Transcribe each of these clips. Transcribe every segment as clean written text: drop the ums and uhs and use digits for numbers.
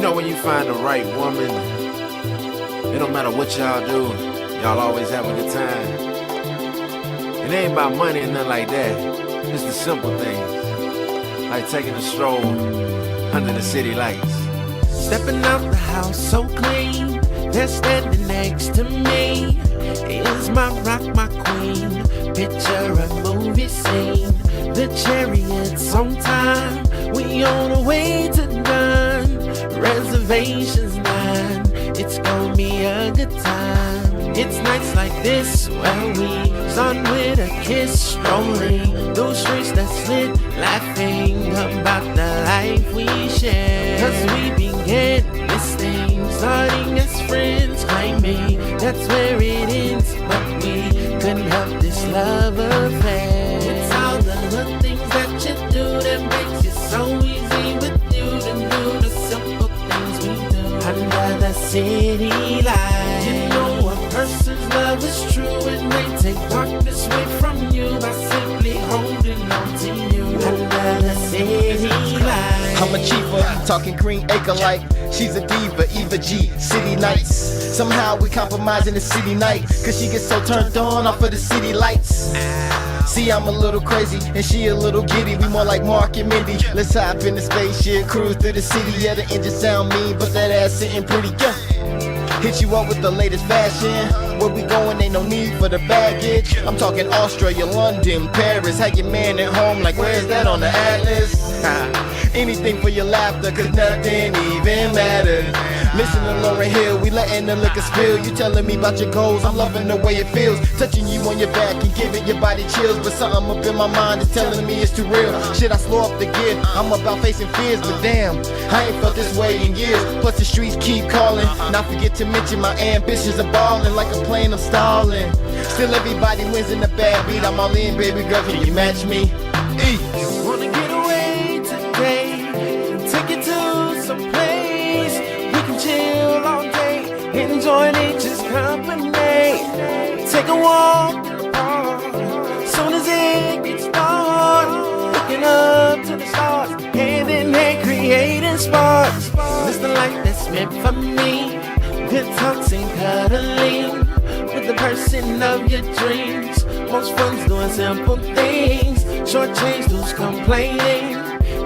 You know when you find the right woman, it don't matter what y'all do, y'all always have a good time. It ain't about money and nothing like that. It's the simple things, like taking a stroll under the city lights. Stepping out the house so clean, they're standing next to me. Is my rock, my queen, picture a movie scene. The chariot's on time, we on the way to done. Reservations 9, it's gonna be a good time. It's nights like this where we start with a kiss, strolling those streets that's lit, laughing about the life we share. Cause we began this thing, starting as friends, claiming that's where it ends, but we couldn't help this love affair. It's all the little things that you do that makes it so easy with you to do the simple things we do under the city lights. You know a person's love is true and they take darkness away from you by simply holding on to you under the city lights. I'm a chief, talking green acre like she's a diva, Eva G, city nights. Somehow we compromise in the city night, cause she gets so turned on off of the city lights. See, I'm a little crazy and she a little giddy. We more like Mark and Mindy. Let's hop in the spaceship, cruise through the city. Yeah, the engine sound mean, but that ass sitting pretty good. Hit you up with the latest fashion. Where we going, ain't no need for the baggage. I'm talking Australia, London, Paris. Have your man at home, like where's that on the atlas? Anything for your laughter, cause nothing even matters. Listen to Lauryn Hill, we letting the liquor spill. You telling me about your goals, I'm loving the way it feels. Touching you on your back and giving your body chills. But something up in my mind is telling me it's too real. Should I slow up the gear? I'm about facing fears, but damn, I ain't felt this way in years. Plus the streets keep calling. Not forget to mention my ambitions are balling. Like a plane, I'm stalling. Still everybody wins in the bad beat. I'm all in, baby girl, can you match me? Wanna get away today, take you to some place we can chill all day, enjoy nature's company. Take a walk in the park, soon as it gets dark, looking up to the stars, hand in hand creating sparks. It's the life that's meant for me, good talks and cuddling with the person of your dreams. Most fun's doing simple things, short change who's complaining.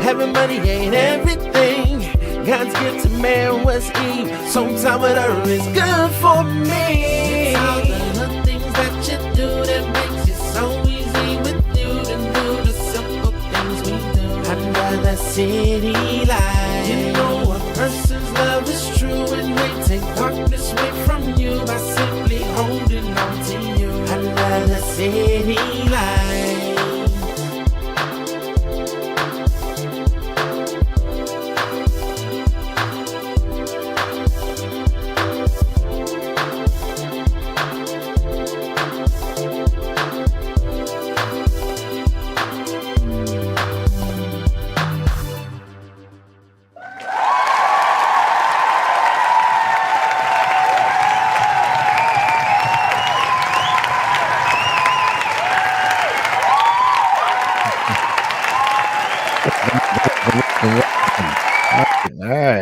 Having money ain't everything, God's gift to man was Eve, so time with her is good for me. It's all the little things that you do that makes it so easy with you to do the simple things we do under the city lights. You know a person's love is true and they take darkness away from you by simply holding on to you under the city lights.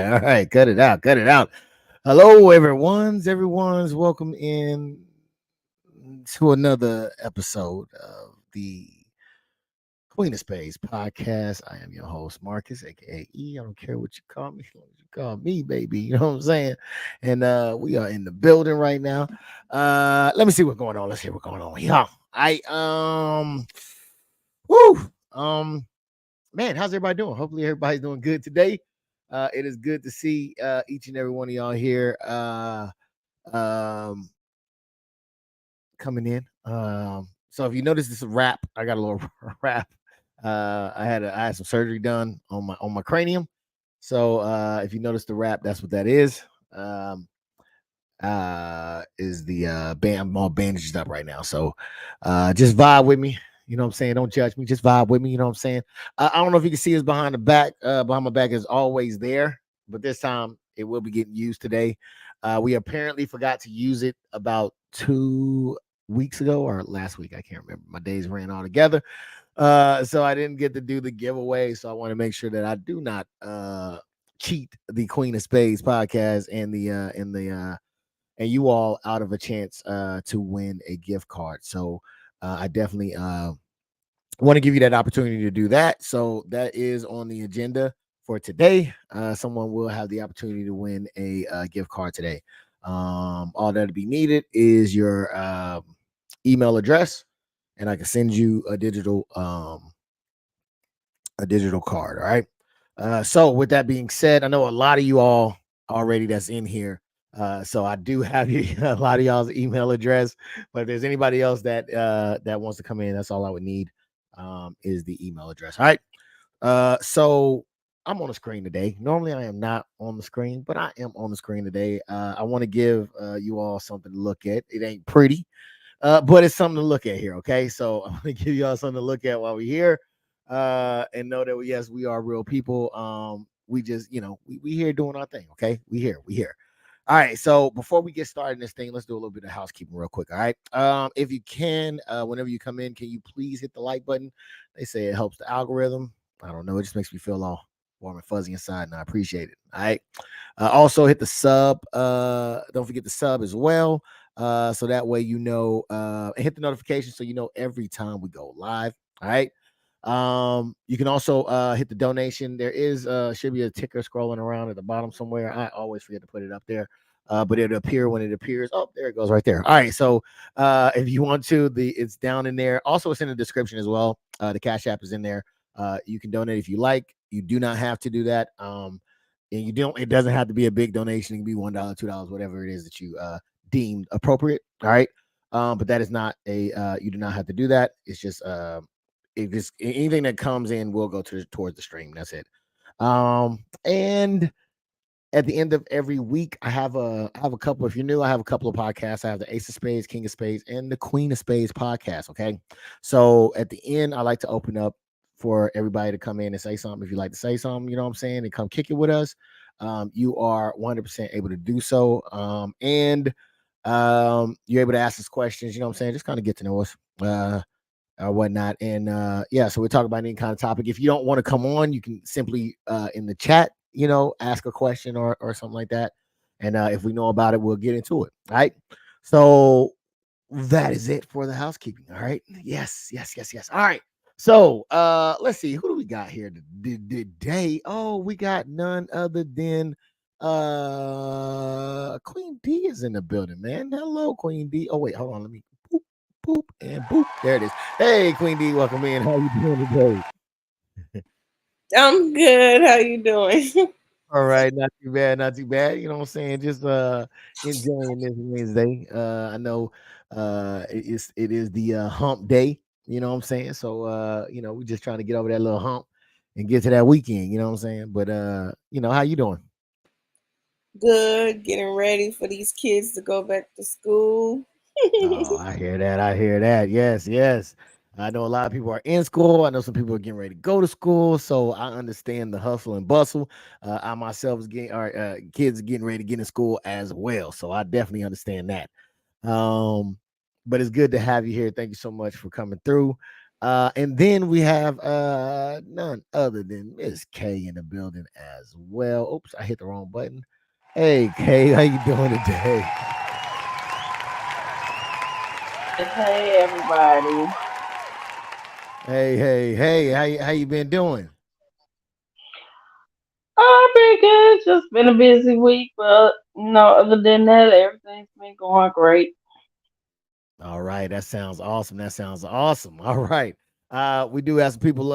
All right, cut it out. Hello, everyone's welcome in to another episode of the Queen of Spades podcast. I am your host, Marcus, aka E. I don't care what you call me, as long as you call me, baby. You know what I'm saying? And we are in the building right now. Let me see what's going on. Let's hear what's going on. Yeah, man, how's everybody doing? Hopefully everybody's doing good today. It is good to see each and every one of y'all here coming in. So if you notice, this is a wrap. I got a little wrap. I had some surgery done on my cranium. So if you notice the wrap, that's what that is. Is the band? I'm all bandaged up right now. So just vibe with me. You know what I'm saying? Don't judge me. Just vibe with me. You know what I'm saying? I don't know if you can see us behind the back. Behind my back is always there, but this time it will be getting used today. We apparently forgot to use it about 2 weeks ago or last week. I can't remember. My days ran all together. So I didn't get to do the giveaway. So I want to make sure that I do not cheat the Queen of Spades podcast and you all out of a chance to win a gift card. So I definitely want to give you that opportunity to do that. So that is on the agenda for today. Someone will have the opportunity to win a gift card today. All that'll be needed is your email address, and I can send you a digital card. All right. So with that being said, I know a lot of you all already that's in here. So I do have a lot of y'all's email address, but if there's anybody else that wants to come in, that's all I would need is the email address. All right. So I'm on the screen today. Normally I am not on the screen, but I am on the screen today. I want to give you all something to look at. It ain't pretty, but it's something to look at here. Okay. So I'm gonna give y'all something to look at while we're here. And know that yes, we are real people. We just, we here doing our thing. Okay. We here. All right. So before we get started in this thing, let's do a little bit of housekeeping real quick. All right. If you can, whenever you come in, can you please hit the like button? They say it helps the algorithm. I don't know. It just makes me feel all warm and fuzzy inside, and I appreciate it. All right. Also hit the sub. Don't forget the sub as well. So that way and hit the notification so you know every time we go live. All right. You can also hit the donation. There is should be a ticker scrolling around at the bottom somewhere. I always forget to put it up there. But it'll appear when it appears. Oh, there it goes right there. All right. So if you want to, it's down in there. Also, it's in the description as well. The Cash App is in there. You can donate if you like. You do not have to do that. And it doesn't have to be a big donation. It can be $1, $2, whatever it is that you deemed appropriate. All right. But that is not you do not have to do that. It's just anything that comes in will go towards the stream. That's it. And at the end of every week, I have a couple. If you're new, I have a couple of podcasts. I have the Ace of Spades, King of Spades, and the Queen of Spades podcast. Okay. So at the end, I like to open up for everybody to come in and say something. If you like to say something, you know what I'm saying, and come kick it with us. You are 100% able to do so. And you're able to ask us questions, you know what I'm saying? Just kind of get to know us. Or whatnot. And so we're talking about any kind of topic. If you don't want to come on, you can simply in the chat, ask a question or something like that. And if we know about it, we'll get into it. All right. So that is it for the housekeeping. All right. Yes. All right. So let's see. Who do we got here today? Oh, we got none other than Queen D is in the building, man. Hello, Queen D. Oh, wait, hold on. Let me boop, and boop. There it is. Hey, Queen D, welcome in. How you doing today? I'm good. How you doing? All right, not too bad, not too bad. You know what I'm saying? Just enjoying this Wednesday. I know it is the hump day, you know what I'm saying? So we're just trying to get over that little hump and get to that weekend, you know what I'm saying? But how you doing? Good. Getting ready for these kids to go back to school. Oh, I hear that. I hear that. Yes. I know a lot of people are in school. I know some people are getting ready to go to school. So I understand the hustle and bustle. I myself is kids getting ready to get in school as well. So I definitely understand that. But it's good to have you here. Thank you so much for coming through. And then we have none other than Miss K in the building as well. Oops, I hit the wrong button. Hey Kay, how you doing today? Hey everybody. Hey, how you been doing? Oh, pretty good. Just been a busy week, but other than that, everything's been going great. All right, that sounds awesome. All right. We do have some people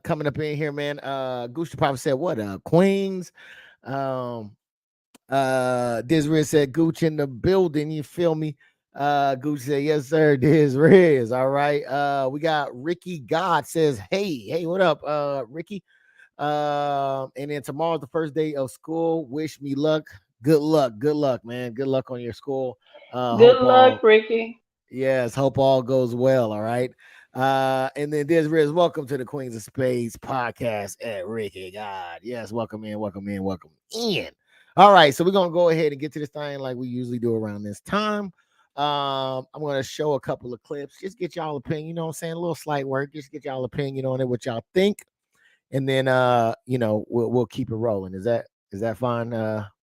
coming up in here, man. Gucci probably said what Queens. DisRiz said Gooch in the building, you feel me? Gooch said, yes, sir, DisRiz. All right. We got Ricky God says, hey, what up, Ricky? And then tomorrow's the first day of school. Wish me luck. Good luck, man. Good luck on your school. Good Hope luck, all Ricky. Yes, hope all goes well. All right. And then there's Riz. Welcome to the Queens of Spades podcast at Ricky God. Yes, welcome in. All right, so we're gonna go ahead and get to this thing like we usually do around this time. I'm gonna show a couple of clips, just get y'all opinion, you know what I'm saying? A little slight work, just get y'all opinion on it, what y'all think. and then we'll keep it rolling. Is that fine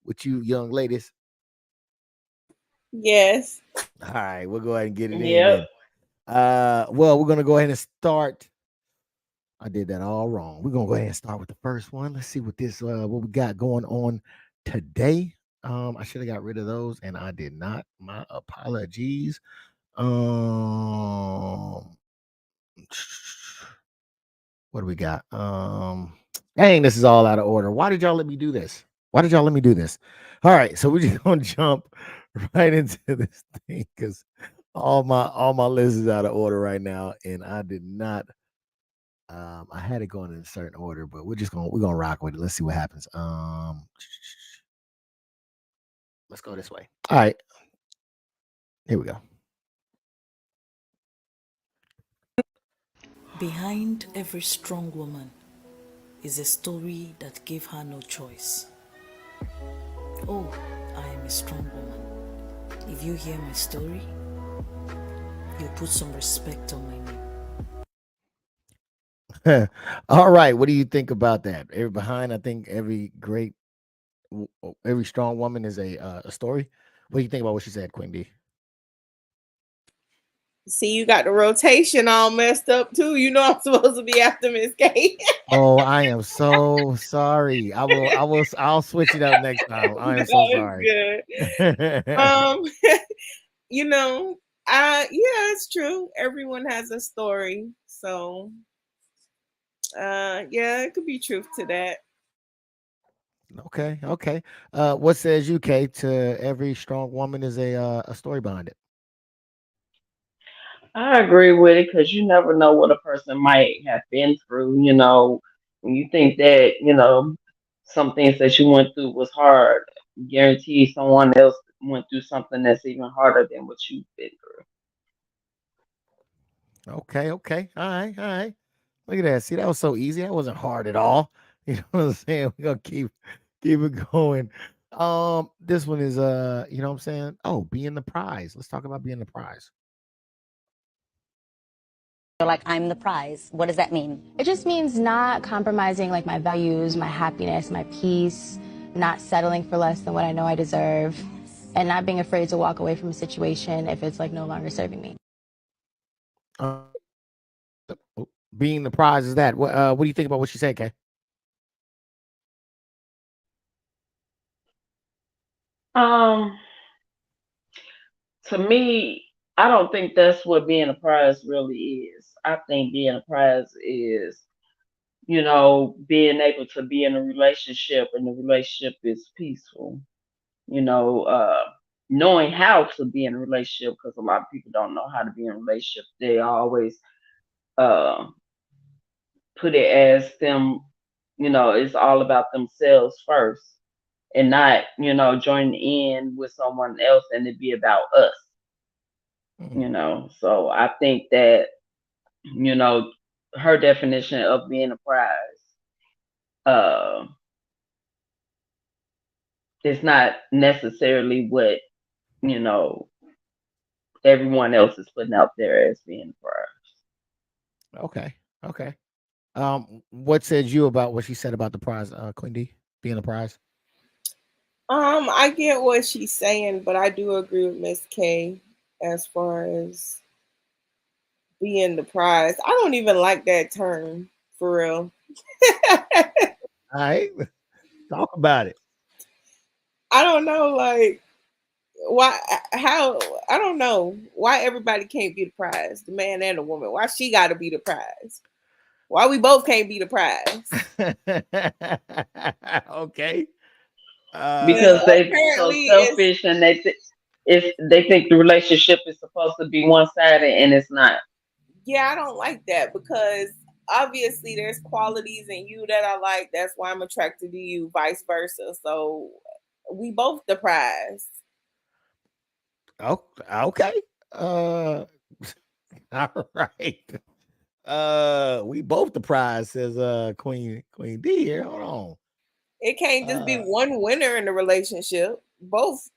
with you young ladies? Yes. All right, we'll go ahead and get it in Yep. then. Well, we're gonna go ahead and start. I did that all wrong. We're gonna go ahead and start with the first one. Let's see what we got going on today. I should have got rid of those, and I did not. My apologies. What do we got? Dang, this is all out of order. Why did y'all let me do this? Why did y'all let me do this? All right, so we're just gonna jump right into this thing because all my list is out of order right now, and I did not. I had it going in a certain order, but we're gonna rock with it. Let's see what happens. Let's go this way. All right, here we go. Behind every strong woman is a story that gave her no choice. Oh, I am a strong woman. If you hear my story, you'll put some respect on my name. All right, what do you think about that? I think every strong woman is a story. What do you think about what she said, Queen D? See, you got the rotation all messed up too. You know I'm supposed to be after Miss K. Oh, I am so sorry. I'll switch it up next time. I am so sorry. Good. You know, yeah, it's true. Everyone has a story. So yeah, it could be truth to that. Okay. What says you, Kay? To every strong woman is a story behind it. I agree with it because you never know what a person might have been through. When you think that, some things that you went through was hard, guarantee someone else went through something that's even harder than what you've been Okay. All right. Look at that. See, that was so easy. That wasn't hard at all. You know what I'm saying? We're gonna keep it going. This one is you know what I'm saying? Oh, being the prize. Let's talk about being the prize. Like, I'm the prize. What does that mean? It just means not compromising like my values, my happiness, my peace, not settling for less than what I know I deserve, and not being afraid to walk away from a situation if it's like no longer serving me. Being the prize is that. What do you think about what she said, Kay? through. To me, I don't think that's what being a prize really is. I think being a prize is, being able to be in a relationship and the relationship is peaceful. You know, uh, Knowing how to be in a relationship because a lot of people don't know how to be in a relationship. They always uh, put it as them, it's all about themselves first and not, joining in with someone else and it be about us. So I think that, you know, her definition of being a prize uh is not necessarily what, you know, everyone else is putting out there as being a prize. Okay. What said you about what she said about the prize, Queen D, being the prize? I get what she's saying, but I do agree with Miss K as far as being the prize. I don't even like that term for real. All right, talk about it. I don't know, like why, how, I don't know why everybody can't be the prize, the man and the woman. Why she got to be the prize? Why we both can't be the prize? Okay. Because they so Apparently, it's selfish and they think the relationship is supposed to be one sided and it's not. yeah, I don't like that because obviously there's qualities in you that I like. That's why I'm attracted to you, vice versa. So we both the prize. Oh, okay. All right. We both the prize, says Queen D here. Hold It can't just be one winner in the relationship. Both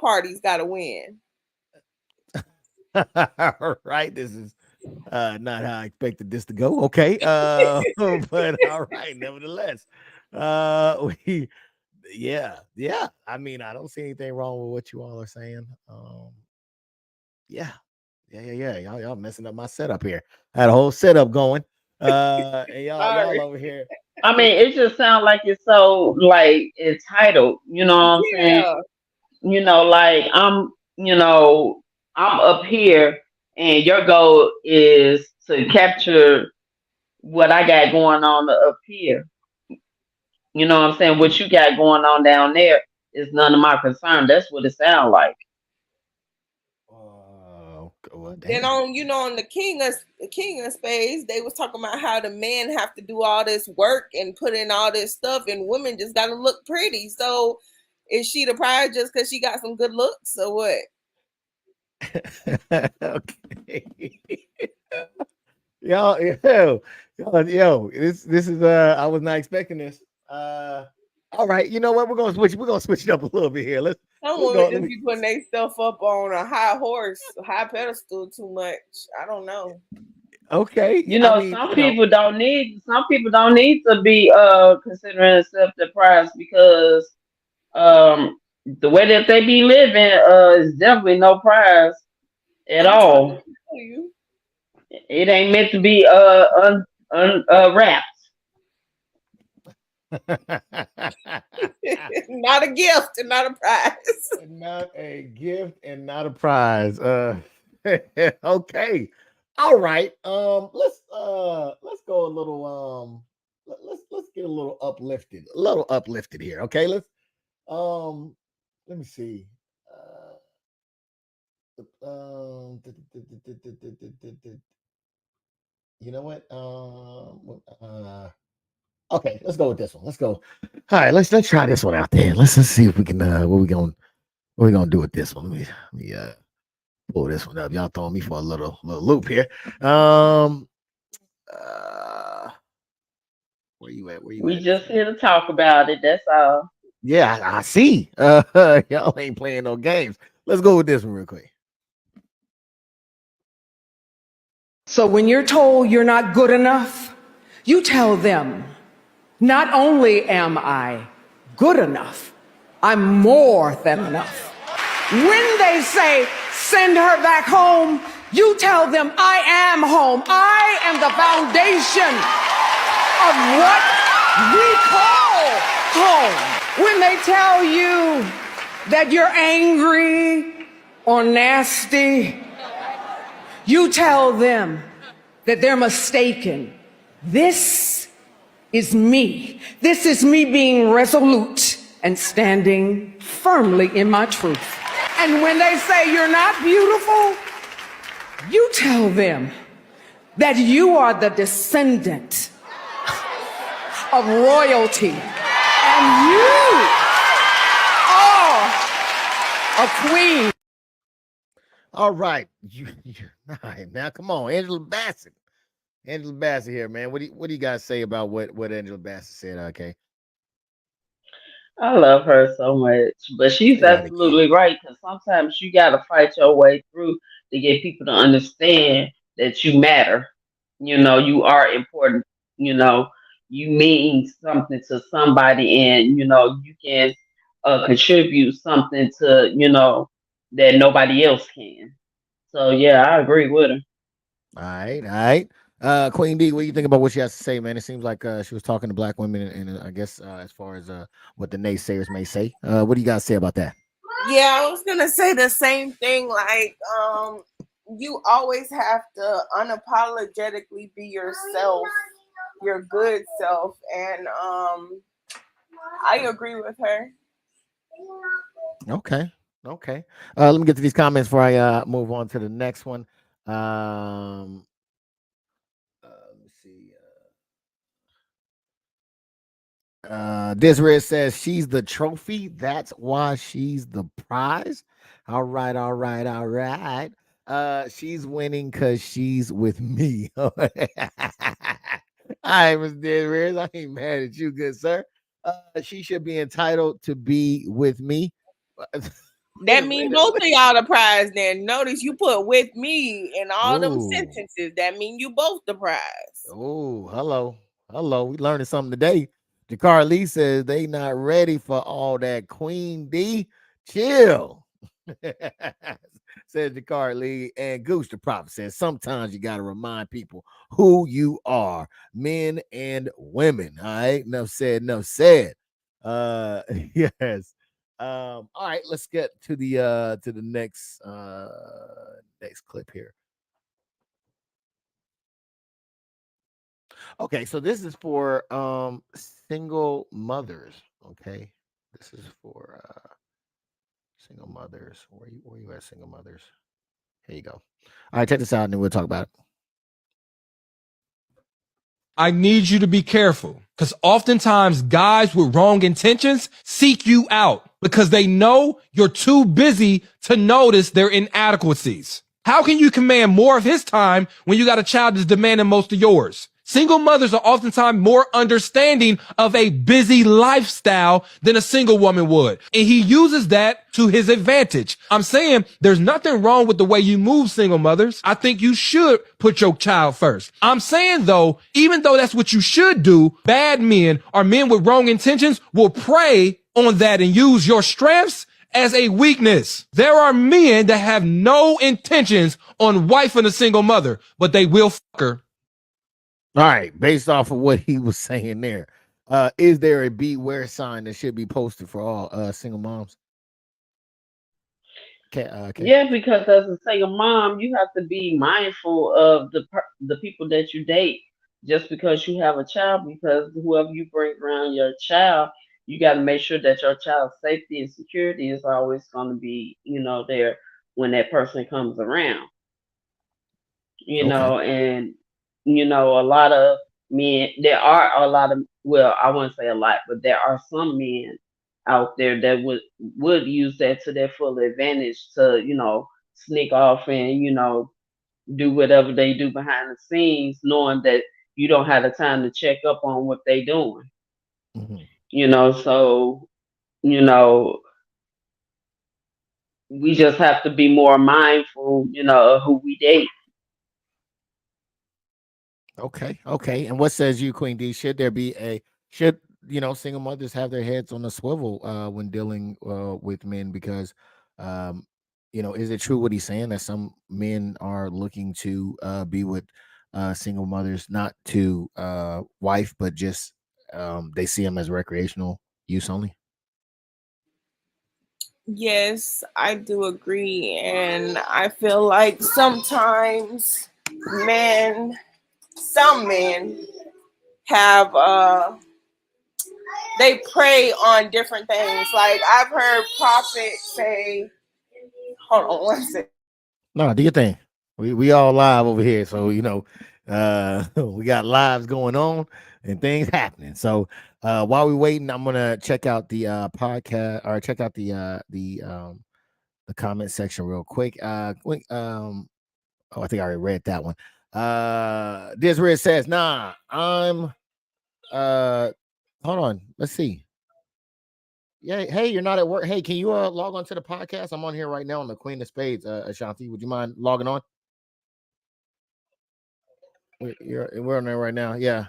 parties got to win. on. All right. This is Not how I expected this to go. Okay. But all right, nevertheless. We yeah. I mean, I don't see anything wrong with what you all are saying. Yeah. Yeah. Y'all messing up my setup here. I had a whole setup going. And y'all Sorry. over here. I mean, it just sounds like it's so like entitled. You know what I'm saying? Yeah. Like I'm up here, and your goal is to capture what I got going on up here. You know what I'm saying? What you got going on down there is none of my concern. That's what it sounds like. Well, Then damn. on the King of Spades, they was talking about how the men have to do all this work and put in all this stuff, and women just gotta look pretty. So is she the prize just because she got some good looks, or what? Okay. Yo, this is I was not expecting this. All right, you know what? We're gonna switch it up a little bit here. Some Let's women go. Let just me be putting their stuff up on a high horse, a high pedestal too much. I don't know. okay. I mean, Some people don't need to be considering themselves the prize because the way that they be living is definitely no prize at I'm trying to all. tell you. It ain't meant to be wrapped. Not a gift and not a prize. not a gift and not a prize. Okay. All right. Let's go a little let's get a little uplifted. A little uplifted here. Okay. Um let me see. You know what? Okay, let's go with this one. Let's go. All right, let's try this one out there. Let's see if we can what we gonna do with this one. Let me pull this one up. Y'all throwing me for a little loop here. Uh where you at? Where you We at? just here to talk about it. That's all. Yeah, I see. Y'all ain't playing no games. Let's go with this one real quick. So when you're told you're not good enough, you tell them, not only am I good enough, I'm more than enough. When they say, send her back home, you tell them, I am home. I am the foundation of what we call home. When they tell you that you're angry or nasty, you tell them that they're mistaken. This is me. This is me being resolute and standing firmly in my truth. And when they say you're not beautiful, you tell them that you are the descendant of royalty and you are a queen. All right. All right, now come on, Angela Bassett. Angela Bassett here, man. What do you guys say about what Angela Bassett said? Okay. I love her so much, but she's Say that again. absolutely right because sometimes you got to fight your way through to get people to understand that you matter. You are important. You know, you mean something to somebody, and you can contribute something to that nobody else can. So yeah, I agree with her. All right, all right. Queen D, what do you think about what she has to say, man? It seems like she was talking to black women, and I guess as far as what the naysayers may say, what do you guys say about that? Yeah, I was gonna say the same thing. Like, you always have to unapologetically be yourself, your good self, and I agree with her. Okay, okay. Let me get to these comments before I move on to the next one. Let me see. Desiree says she's the trophy. That's why she's the prize. All right, all right, all right. She's winning because she's with me. All right, Miss Desiree. I ain't mad at you, good sir. She should be entitled to be with me. That mean both of y'all the prize. Then notice you put with me in all them sentences. That mean you both the prize. Oh, hello. We learning something today. Jakar Lee says they not ready for all that. Queen D, chill. Says Jakar Lee. And Goose the Prophet says sometimes you got to remind people who you are, men and women. All right, enough said, enough said. Yes. All right, let's get to the next clip here. Okay, so this is for single mothers. Okay, this is for single mothers. Where you at, single mothers? Here you go. All right, check this out, and then we'll talk about it. I need you to be careful because oftentimes guys with wrong intentions seek you out because they know you're too busy to notice their inadequacies. How can you command more of his time when you got a child that's demanding most of yours? Single mothers are oftentimes more understanding of a busy lifestyle than a single woman would. And he uses that to his advantage. I'm saying there's nothing wrong with the way you move, single mothers. I think you should put your child first. I'm saying though, even though that's what you should do, bad men or men with wrong intentions will prey on that and use your strengths as a weakness. There are men that have no intentions on wifing a single mother, but they will fuck her. All right, based off of what he was saying there, is there a beware sign that should be posted for all single moms? Okay. Yeah, because as a single mom, you have to be mindful of the people that you date. Just because you have a child, because whoever you bring around your child, you got to make sure that your child's safety and security is always going to be, there when that person comes around. And a lot of men, there are a lot of, well, I wouldn't say a lot, but there are some men out there that would use that to their full advantage to, sneak off and, do whatever they do behind the scenes, knowing that you don't have the time to check up on what they doing. So, we just have to be more mindful, of who we date. Okay. And what says you, Queen D? Should single mothers have their heads on the swivel when dealing with men? Because is it true what he's saying that some men are looking to be with single mothers, not to wife, but just they see them as recreational use only? Yes, I do agree. And I feel like sometimes some men have they prey on different things. Like I've heard Prophet say, hold on one second. No, do your thing. We all live over here, so we got lives going on and things happening. So while we're waiting, I'm gonna check out the podcast, or check out the comment section real quick. I think I already read that one. DisRiz says, nah, I'm hold on, let's see. Yeah, hey, you're not at work. Hey, can you log on to the podcast? I'm on here right now on the Queen of Spades. Ashanti, would you mind logging on? We're on there right now. Yeah.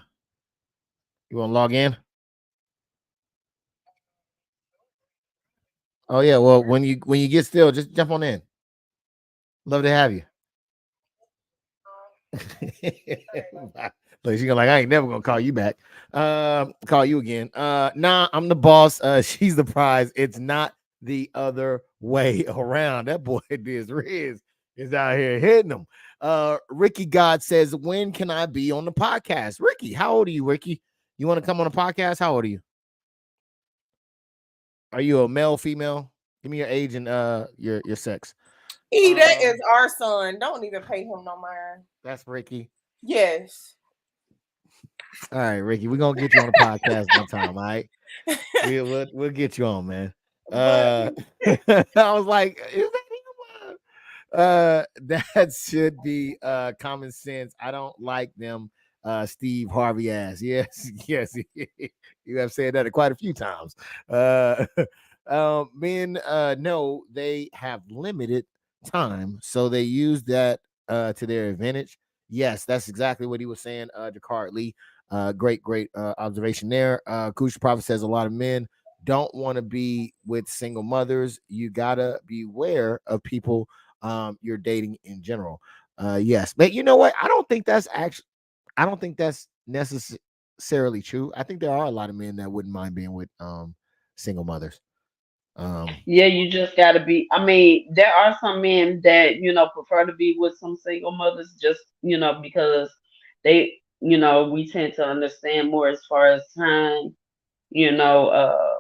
You want to log in? Oh yeah. Well, when you get still, just jump on in. Love to have you. Look, she's like, I ain't never gonna call you back. Call you again. Nah, I'm the boss. She's the prize. It's not the other way around. That boy DisRiz is out here hitting them. Ricky God says, when can I be on the podcast? Ricky, how old are you, Ricky? You want to come on the podcast? How old are you? Are you a male, female? Give me your age and your sex. That is our son. Don't even pay him no mind. That's Ricky. Yes. All right, Ricky, we're gonna get you on the podcast one time. All right, we'll get you on, man. I was like, is that him? That should be common sense. I don't like them Steve Harvey ass. Yes, you have said that quite a few times. Men know they have limited time, so they use that to their advantage. Yes, that's exactly what he was saying, Jakart Lee. Great observation there. Kush Prophet says a lot of men don't want to be with single mothers. You gotta beware of people you're dating in general. Yes, but you know what? I don't think that's necessarily true. I think there are a lot of men that wouldn't mind being with single mothers. Yeah, you just gotta be. I mean, there are some men that prefer to be with some single mothers, just because they, we tend to understand more as far as time. You know,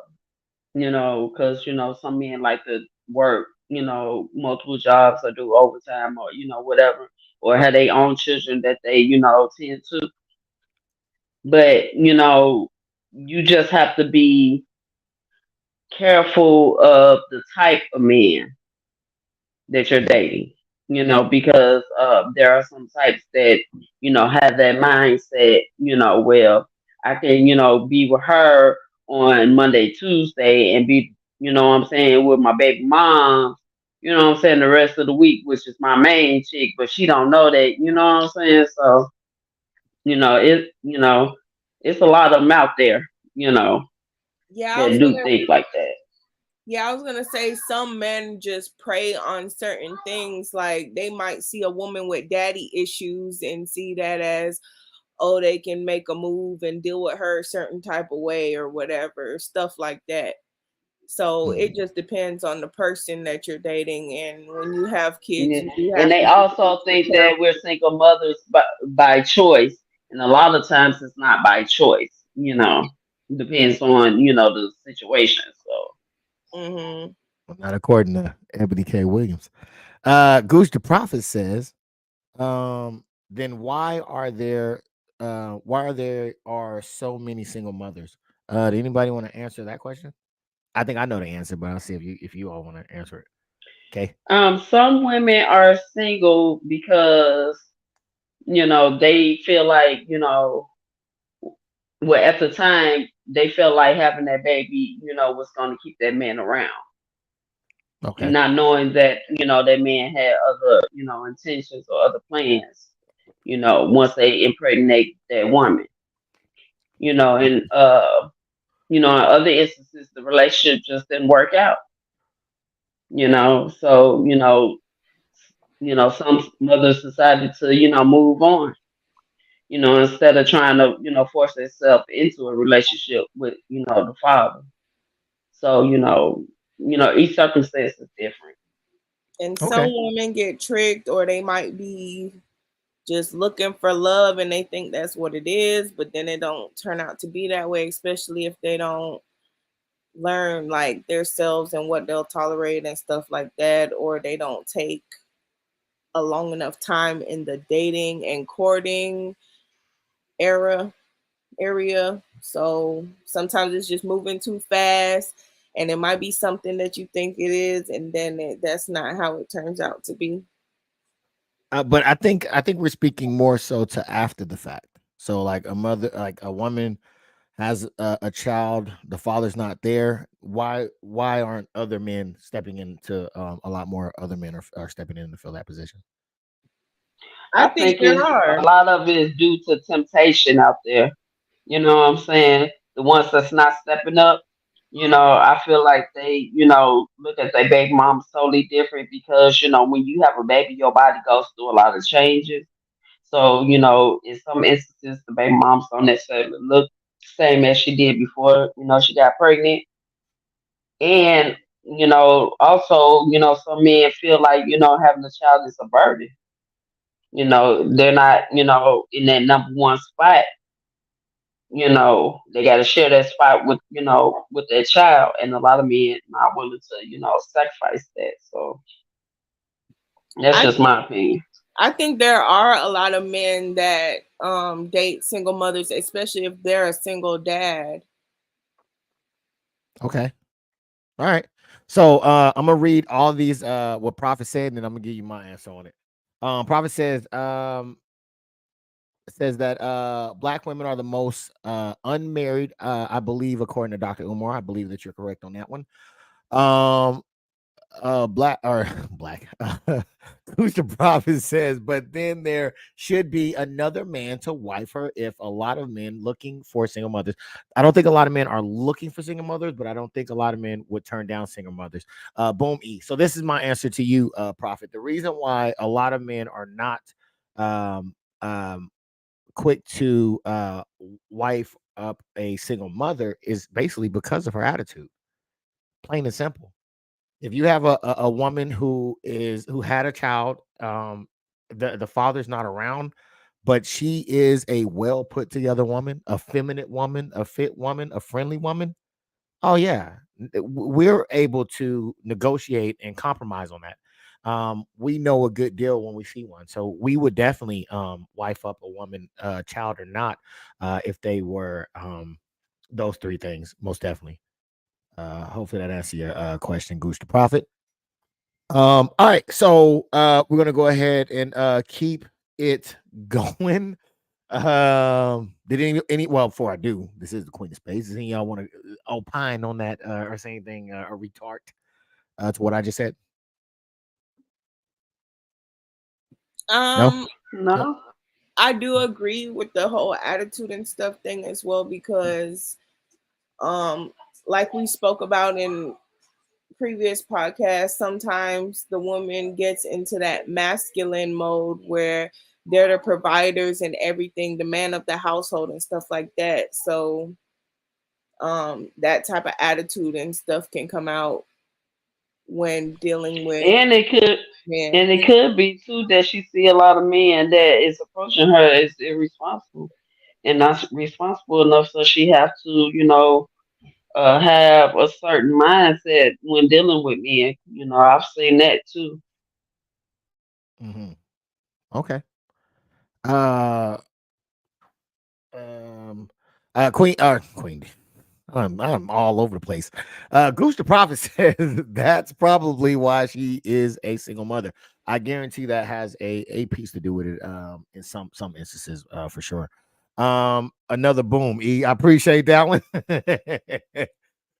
because some men like to work, multiple jobs or do overtime or whatever, or have their own children that they tend to. But you just have to be careful of the type of man that you're dating, because there are some types that, have that mindset, well, I can, be with her on Monday, Tuesday and be, what I'm saying, with my baby mom, what I'm saying, the rest of the week, which is my main chick, but she don't know that, what I'm saying? So, it's a lot of them out there, Yeah, that do think like that. Yeah, I was gonna say some men just prey on certain things. Like they might see a woman with daddy issues and see that as, oh, they can make a move and deal with her a certain type of way or whatever, stuff like that. So it just depends on the person that you're dating, and when you have kids, Yeah. you do And have they to be also extra think that careful. we're single mothers by choice. And a lot of times it's not by choice, depends on, the situation. So, Mm-hmm. Well, not according to Ebony K. Williams. Goose the Prophet says, then why are there are so many single mothers? Did anybody want to answer that question? I think I know the answer, but I'll see if you all want to answer it. Okay. some women are single because, they feel like, well, at the time, they feel like having that baby, was going to keep that man around. And Okay. not knowing that, that man had other, intentions or other plans, once they impregnate that woman, and in other instances the relationship just didn't work out, so some mothers decided to, move on, instead of trying to, force themselves into a relationship with, the father. So, each circumstance is different. And some Okay. women get tricked, or they might be just looking for love and they think that's what it is, but then it don't turn out to be that way, especially if they don't learn like themselves and what they'll tolerate and stuff like that, or they don't take a long enough time in the dating and courting era area. So sometimes it's just moving too fast, and it might be something that you think it is, and then that's not how it turns out to be. But I think we're speaking more so to after the fact. So like a woman has a child, the father's not there. Why aren't other men stepping into a lot more other men are stepping in to fill that position? I I think think there it's are. a lot of it is due to temptation out there. You know what I'm saying? The ones that's not stepping up, I feel like they, look at their baby moms totally different because, when you have a baby, your body goes through a lot of changes. So, in some instances, the baby moms don't necessarily look same as she did before, she got pregnant. And, also, some men feel like, having a child is a burden. They're not, in that number one spot. They got to share that spot with, with their child, and a lot of men not willing to, sacrifice that. So that's I just my opinion. I think there are a lot of men that date single mothers, especially if they're a single dad. Okay. All right. So I'm gonna read all these what Prophet said, and then I'm gonna give you my answer on it. Prophet says that black women are the most unmarried, I believe, according to Dr. Umar. I believe that you're correct on that one. Um, black or black. Who's prophet says, but then there should be another man to wife her. If a lot of men looking for single mothers, I don't think a lot of men are looking for single mothers, but I don't think a lot of men would turn down single mothers. Boom E. So this is my answer to you, prophet. The reason why a lot of men are not um um quick to wife up a single mother is basically because of her attitude, plain and simple. If you have a woman who had a child, the father's not around, but she is a well put together woman, a feminine woman, a fit woman, a friendly woman. Oh yeah, we're able to negotiate and compromise on that. We know a good deal when we see one, so we would definitely wife up a woman, child or not, if they were those three things, most definitely. Hopefully that answers your question, Goose the Prophet. All right, so we're gonna go ahead and keep it going. Did any well before I do, this is the Queen of Spades. Does any of y'all want to opine on that or say anything or retort to what I just said? No? Um, No? No. I do agree with the whole attitude and stuff thing as well because, um, like we spoke about in previous podcasts, sometimes the woman gets into that masculine mode where they're the providers and everything, the man of the household and stuff like that. So that type of attitude and stuff can come out when dealing with And it could men. and it could be too that she see a lot of men that is approaching her as irresponsible and not responsible enough, so she have to, have a certain mindset when dealing with men. I've seen that too. Hmm. Okay. Uh um Queen. I'm all over the place. Goose the Prophet says that's probably why she is a single mother. I guarantee that has a piece to do with it. In some instances, for sure. Another boom. E, I appreciate that one.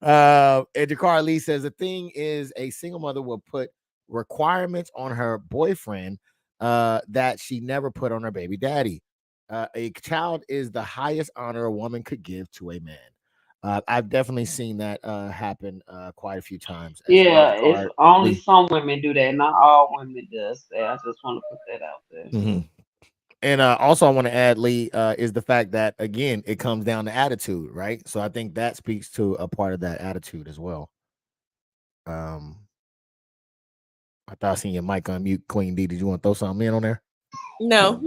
And Jakar Lee says the thing is a single mother will put requirements on her boyfriend that she never put on her baby daddy. A child is the highest honor a woman could give to a man. I've definitely seen that happen quite a few times as well. Yeah, it's Jakar only Lee. some women do that. Not all women does that. I just want to put that out there. Mhm. And also, I want to add, Lee, is the fact that again, it comes down to attitude, right? So I think that speaks to a part of that attitude as well. Um, I thought I seen your mic on mute, Queen D. Did you want to throw something in on there? No.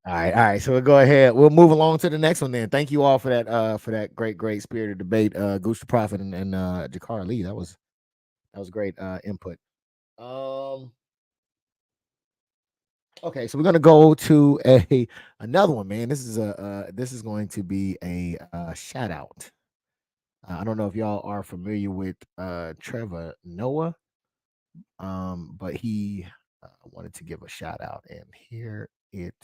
All right. So we'll go ahead. We'll move along to the next one then. Thank you all for that great spirited debate. Goose the Prophet and Jakar Lee. That was great input. Um okay, so we're gonna go to another one, man. This is going to be a shout out. I don't know if y'all are familiar with Trevor Noah, but he wanted to give a shout out, and here it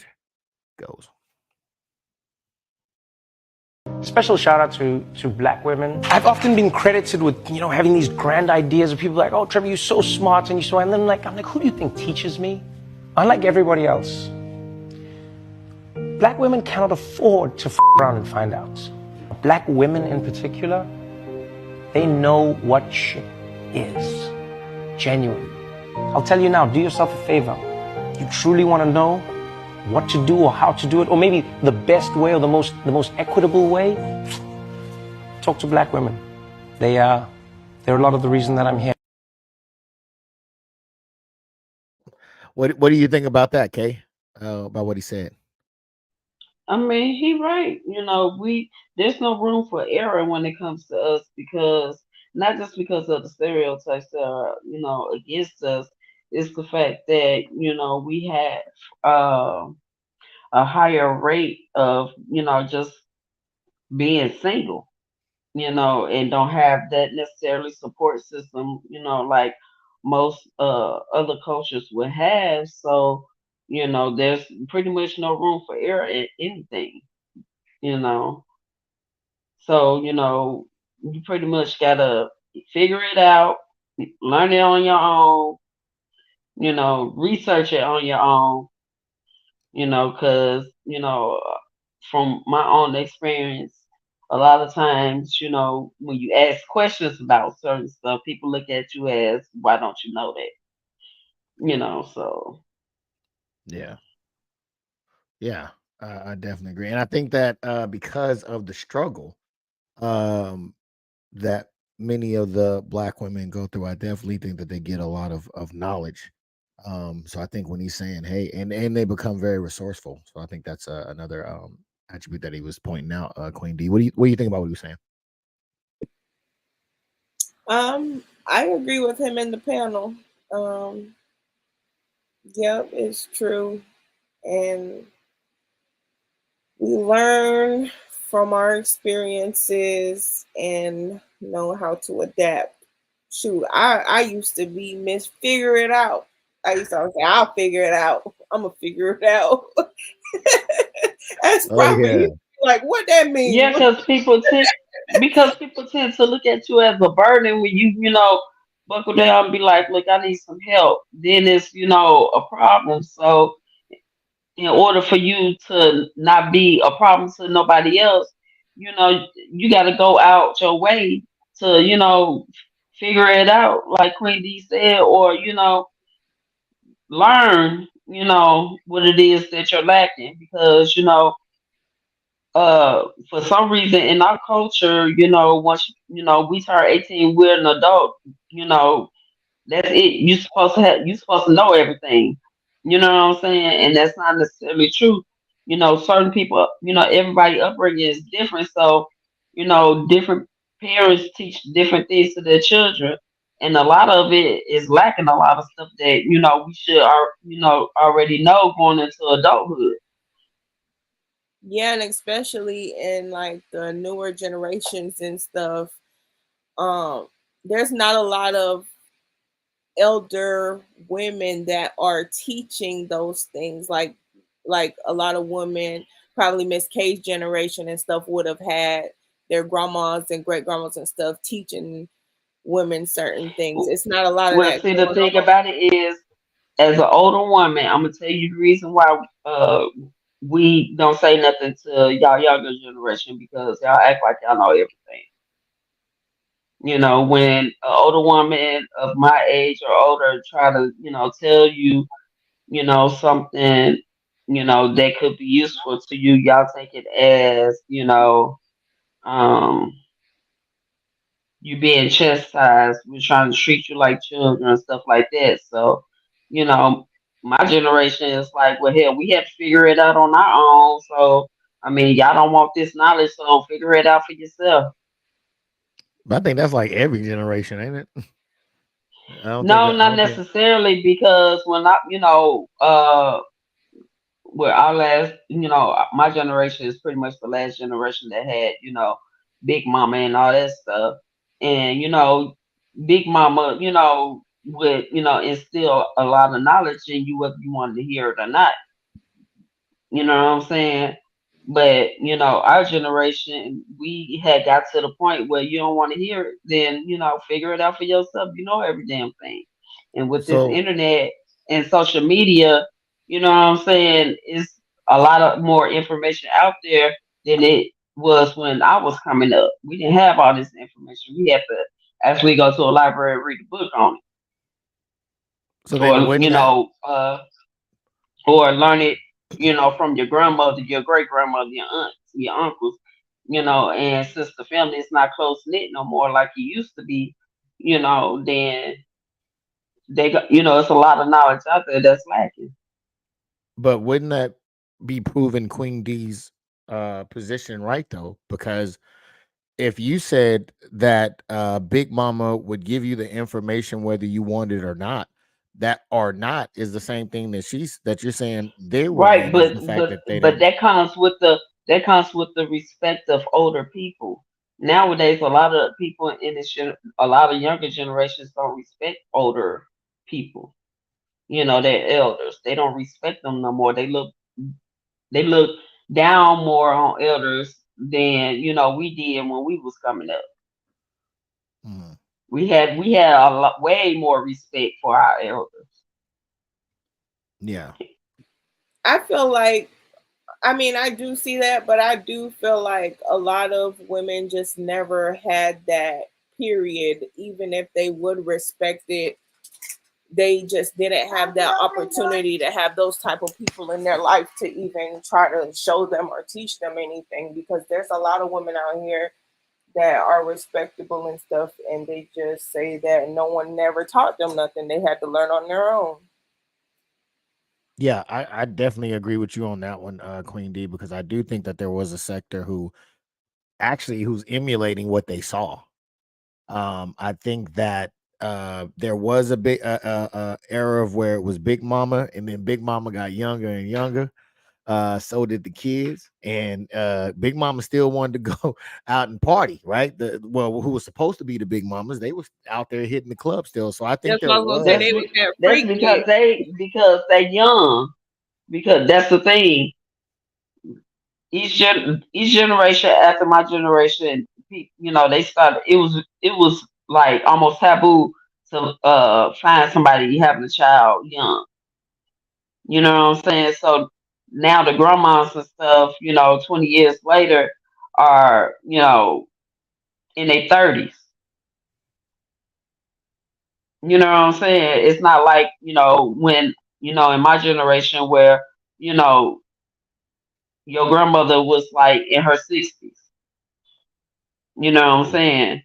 goes. Special shout out to black women. I've often been credited with, having these grand ideas of people like, oh, Trevor, you're so smart and and then I'm like, who do you think teaches me? Unlike everybody else, black women cannot afford to around and find out. Black women in particular, they know what shit is. Genuinely. I'll tell you now, do yourself a favor. You truly want to know what to do or how to do it, or maybe the best way or the most equitable way, talk to black women. They're a lot of the reason that I'm here. What do you think about that, Kay? About what he said? I mean, he right. There's no room for error when it comes to us, because not just because of the stereotypes that are, against us. It's the fact that, we have a higher rate of, just being single, and don't have that necessarily support system, like most other cultures would have. So, there's pretty much no room for error in anything, you know. So, you pretty much gotta figure it out, learn it on your own, research it on your own, because, from my own experience, a lot of times, when you ask questions about certain stuff, people look at you as, why don't you know that? So. Yeah. Yeah. I definitely agree. And I think that because of the struggle um, that many of the black women go through, I definitely think that they get a lot of knowledge. So I think when he's saying, hey, and they become very resourceful. So I think that's another attribute that he was pointing out, Queen D. What do you think about what he was saying? I agree with him in the panel. Yep, it's true. And we learn from our experiences and know how to adapt. Shoot, I used to be Miss Figure It Out. I used to always say, I'll figure it out. I'm going to figure it out. That's Oh probably yeah. like, what that mean? Yeah, because people tend to look at you as a burden when you buckle down and be like, look, I need some help. Then it's, a problem. So in order for you to not be a problem to nobody else, you got to go out your way to, figure it out, like Queen D said, or, learn, what it is that you're lacking. Because, for some reason in our culture, once we turn 18, we're an adult, you know, that's it. You supposed to know everything. You know what I'm saying? And that's not necessarily true. Certain people, everybody upbringing is different. So, different parents teach different things to their children. And a lot of it is lacking a lot of stuff that, we should already know going into adulthood. Yeah, and especially in like the newer generations and stuff, um, there's not a lot of elder women that are teaching those things. Like a lot of women, probably Miss K's generation and stuff, would have had their grandmas and great grandmas and stuff teaching women certain things. It's not a lot of Well, that see, the going thing on. about it is, as an older woman, I'm gonna tell you the reason why we don't say nothing to y'all younger generation, because y'all act like y'all know everything. When an older woman of my age or older try to, tell you, something, that could be useful to you, y'all take it as, um, you being chastised. We're trying to treat you like children and stuff like that. So, you know, my generation is like, well, hell, we have to figure it out on our own. So, I mean, y'all don't want this knowledge, so figure it out for yourself. But I think that's like every generation, ain't it? I No, not don't think. necessarily, because when where our last, my generation is pretty much the last generation that had, Big Mama and all that stuff. And, Big Mama, would, instill a lot of knowledge in you whether you wanted to hear it or not. You know what I'm saying? But, our generation, we had got to the point where you don't want to hear it, then, figure it out for yourself. You know every damn thing. And with this So, internet and social media, you know what I'm saying, it's a lot of more information out there than it was when I was coming up. We didn't have all this information. We had to actually go to a library and read a book on it. so then Or, wouldn't that? or learn it, from your grandmother, your great grandmother, your aunts, your uncles, and since the family is not close knit no more like it used to be, then they got, it's a lot of knowledge out there that's lacking. But wouldn't that be proving Queen D's position right though? Because if you said that Big Mama would give you the information whether you want it or not, that or not is the same thing that you're saying they were Right, in is but the fact but that they but didn't. that comes with the respect of older people. Nowadays, a lot of people in a lot of younger generations don't respect older people. Their elders. They don't respect them no more. They look down more on elders than we did when we was coming up. Mhm. We had a lot, way more respect for our elders. Yeah. I feel like, I mean, I do see that, but I do feel like a lot of women just never had that period. Even if they would respect it, they just didn't have that opportunity to have those type of people in their life to even try to show them or teach them anything, because there's a lot of women out here that are respectable and stuff, and they just say that no one never taught them nothing. They had to learn on their own. Yeah, I definitely agree with you on that one, Queen D, because I do think that there was a sector who's emulating what they saw. I think that there was a big era of where it was Big Mama, and then Big Mama got younger and younger. So did the kids, and Big Mama still wanted to go out and party, right? Who was supposed to be the Big Mamas, they was out there hitting the club still. So I think That's there what I was gonna say. was. They was that That's freaky. because they young. Because that's the thing. Each generation after my generation, they started. It was like almost taboo to find somebody having a child young. You know what I'm saying? So now the grandmas and stuff, 20 years later, are in their 30s. You know what I'm saying? It's not like when in my generation where you know your grandmother was like in her 60s. You know what I'm saying?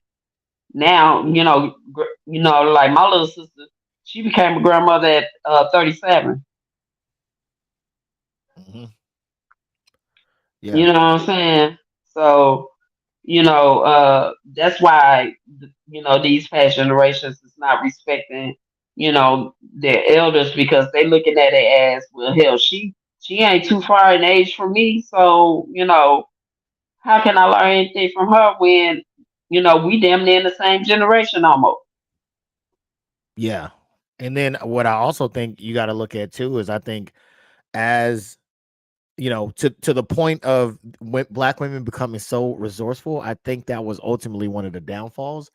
Now, like my little sister, she became a grandmother at 37. Mhm. You Yeah, know what I'm saying? So, that's why these past generations is not respecting, their elders, because they looking at it as, well, hell, she ain't too far in age from me, so how can I learn anything from her when we damn near in the same generation almost? yeah. And then what I also think you got to look at too is I think as to the point of when black women becoming so resourceful, I think that was ultimately one of the downfalls,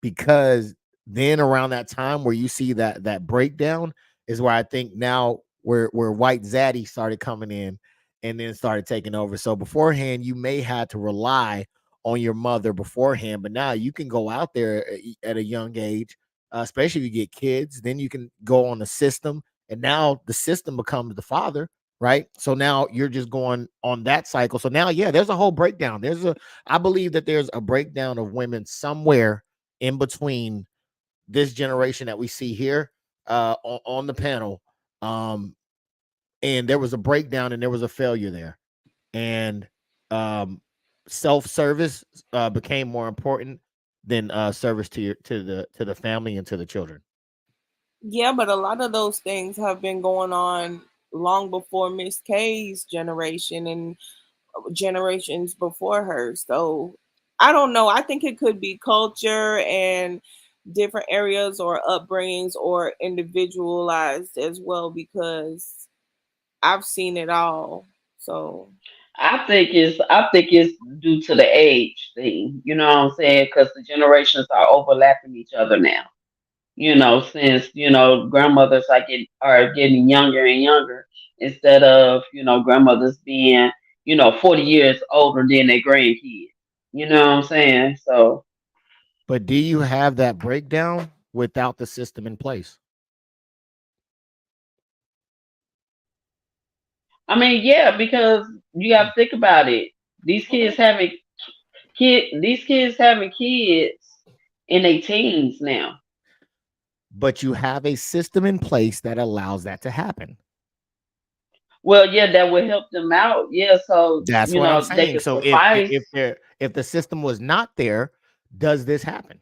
because then around that time where you see that breakdown is where I think now where white zaddy started coming in and then started taking over. So beforehand, you may had to rely on your mother beforehand, but now you can go out there at a young age, especially if you get kids. Then you can go on the system, and now the system becomes the father, right? So now you're just going on that cycle. So now, yeah, there's a whole breakdown. I believe that there's a breakdown of women somewhere in between this generation that we see here on the panel. And there was a breakdown and there was a failure there. And self-service became more important than service to the family and to the children. Yeah, but a lot of those things have been going on long before Miss K's generation and generations before her. So I don't know. I think it could be culture and different areas or upbringings or individualized as well, because I've seen it all. So I think it's due to the age thing. You know what I'm saying? Because the generations are overlapping each other now. Since grandmothers are getting younger and younger, instead of grandmothers being 40 years older than their grandkids. You know what I'm saying? So But do you have that breakdown without the system in place? I mean, yeah, because you got to think about it. These kids having these kids having kids in their teens now. But you have a system in place that allows that to happen. Well, yeah, that would help them out. Yeah, so That's what I'm they saying. could So suffice. if the system was not there, does this happen?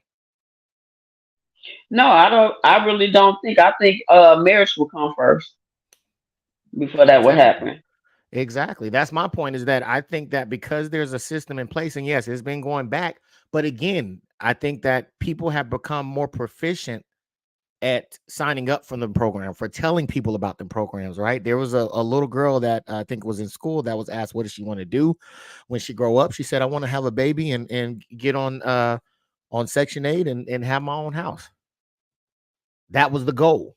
No, I don't. I really don't think. I think marriage will come first before that would Exactly. happen. Exactly. That's my point, is that I think that because there's a system in place, and yes, it's been going back, but again, I think that people have become more proficient at signing up for the program, for telling people about the programs, right? There was a little girl that I think was in school that was asked, what does she want to do when she grow up? She said, I want to have a baby and get on on Section 8 and have my own house. That was the goal.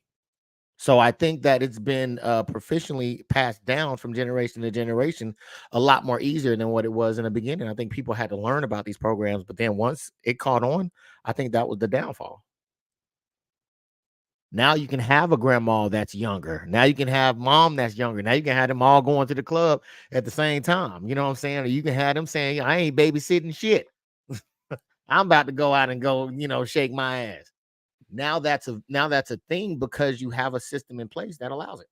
So I think that it's been proficiently passed down from generation to generation a lot more easier than what it was in the beginning. I think people had to learn about these programs, but then once it caught on, I think that was the downfall. Now you can have a grandma that's younger. Now you can have mom that's younger. Now you can have them all going to the club at the same time. You know what I'm saying? Or you can have them saying, I ain't babysitting shit. I'm about to go out and go, shake my ass. Now that's a thing because you have a system in place that allows it.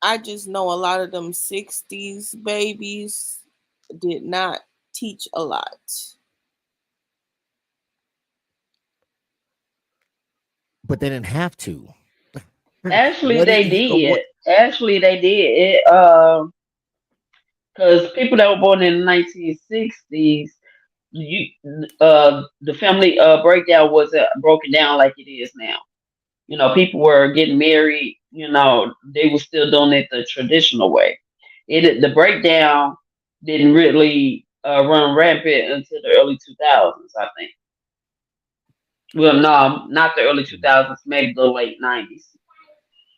I just know a lot of them 60s babies did not teach a lot. But they didn't have to. Actually, they did. Actually, they did. Because people that were born in the 1960s, the family breakdown wasn't broken down like it is now. People were getting married. They were still doing it the traditional way. The breakdown didn't really run rampant until the early 2000s, I think. Well, no, not the early 2000s, maybe the late 90s.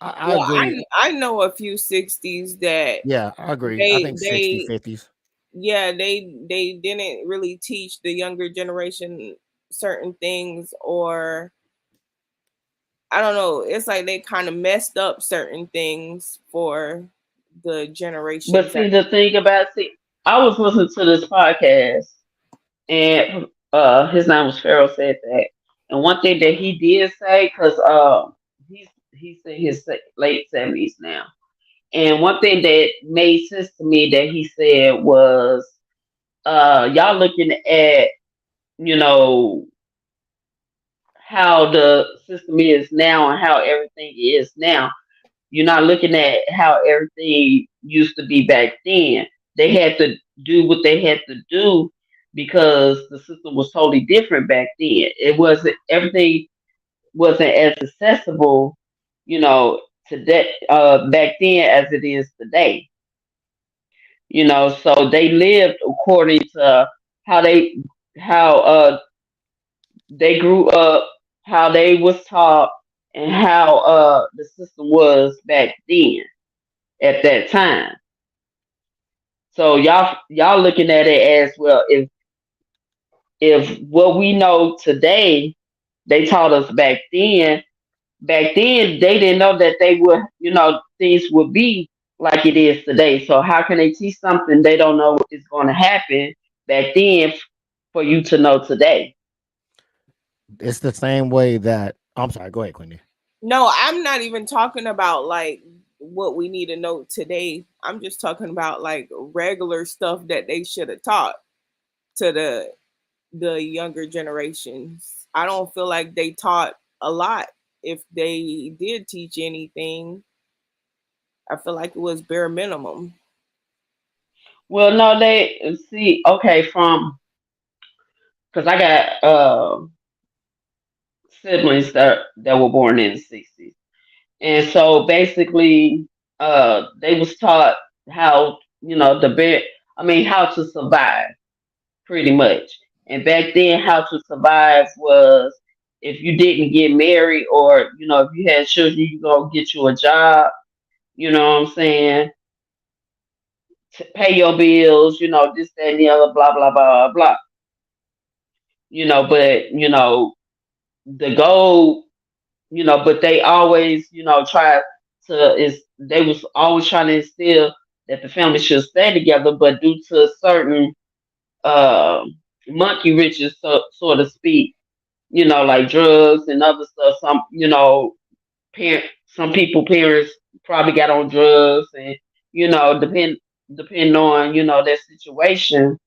I agree. I know a few 60s that. Yeah, I agree. I think 60s, 50s. Yeah, they didn't really teach the younger generation certain things, or I don't know. It's like they kind of messed up certain things for the generation. But see, the thing about I was listening to this podcast, and his name was Pharaoh said that, and one thing that he did say, because he's in his late 70s now, and one thing that made sense to me that he said was, y'all looking at how the system is now and how everything is now. You're not looking at how everything used to be back then. They had to do what they had to do because the system was totally different back then. Everything wasn't as accessible, today back then as it is today. So they lived according to how they grew up, how they was taught, and how the system was back then at that time. So y'all looking at it as, well, if what we know today they taught us back then they didn't know that they would, things would be like it is today. So how can they teach something they don't know is going to happen back then for you to know today? It's the same way that I'm sorry, go ahead, Queenie. No, I'm not even talking about like what we need to know today. I'm just talking about like regular stuff that they should have taught to the younger generations. I don't feel like they taught a lot. If they did teach anything, I feel like it was bare minimum. Well, no, they see, okay, because I got siblings that were born in the 60s. And so basically, they was taught how, how to survive, pretty much. And back then, how to survive was, if you didn't get married, or, if you had children, you go get you a job, you know what I'm saying? To pay your bills, this, that, and the other, blah, blah, blah, blah. But, the goal, but they always, try to, they was always trying to instill that the family should stay together, but due to certain monkey riches, so to speak, like drugs and other stuff. Some, parents probably got on drugs, and depend on their situation.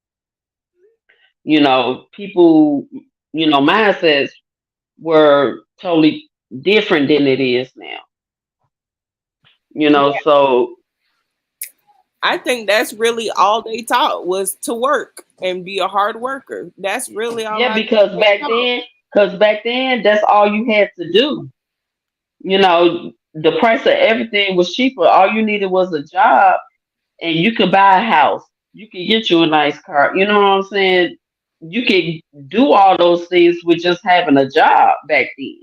People, mindsets were totally different than it is now. So I think that's really all they taught, was to work and be a hard worker. That's really all. Yeah, because back then, that's all you had to do. The price of everything was cheaper. All you needed was a job, and you could buy a house. You could get you a nice car. You know what I'm saying? you could do all those things with just having a job back then.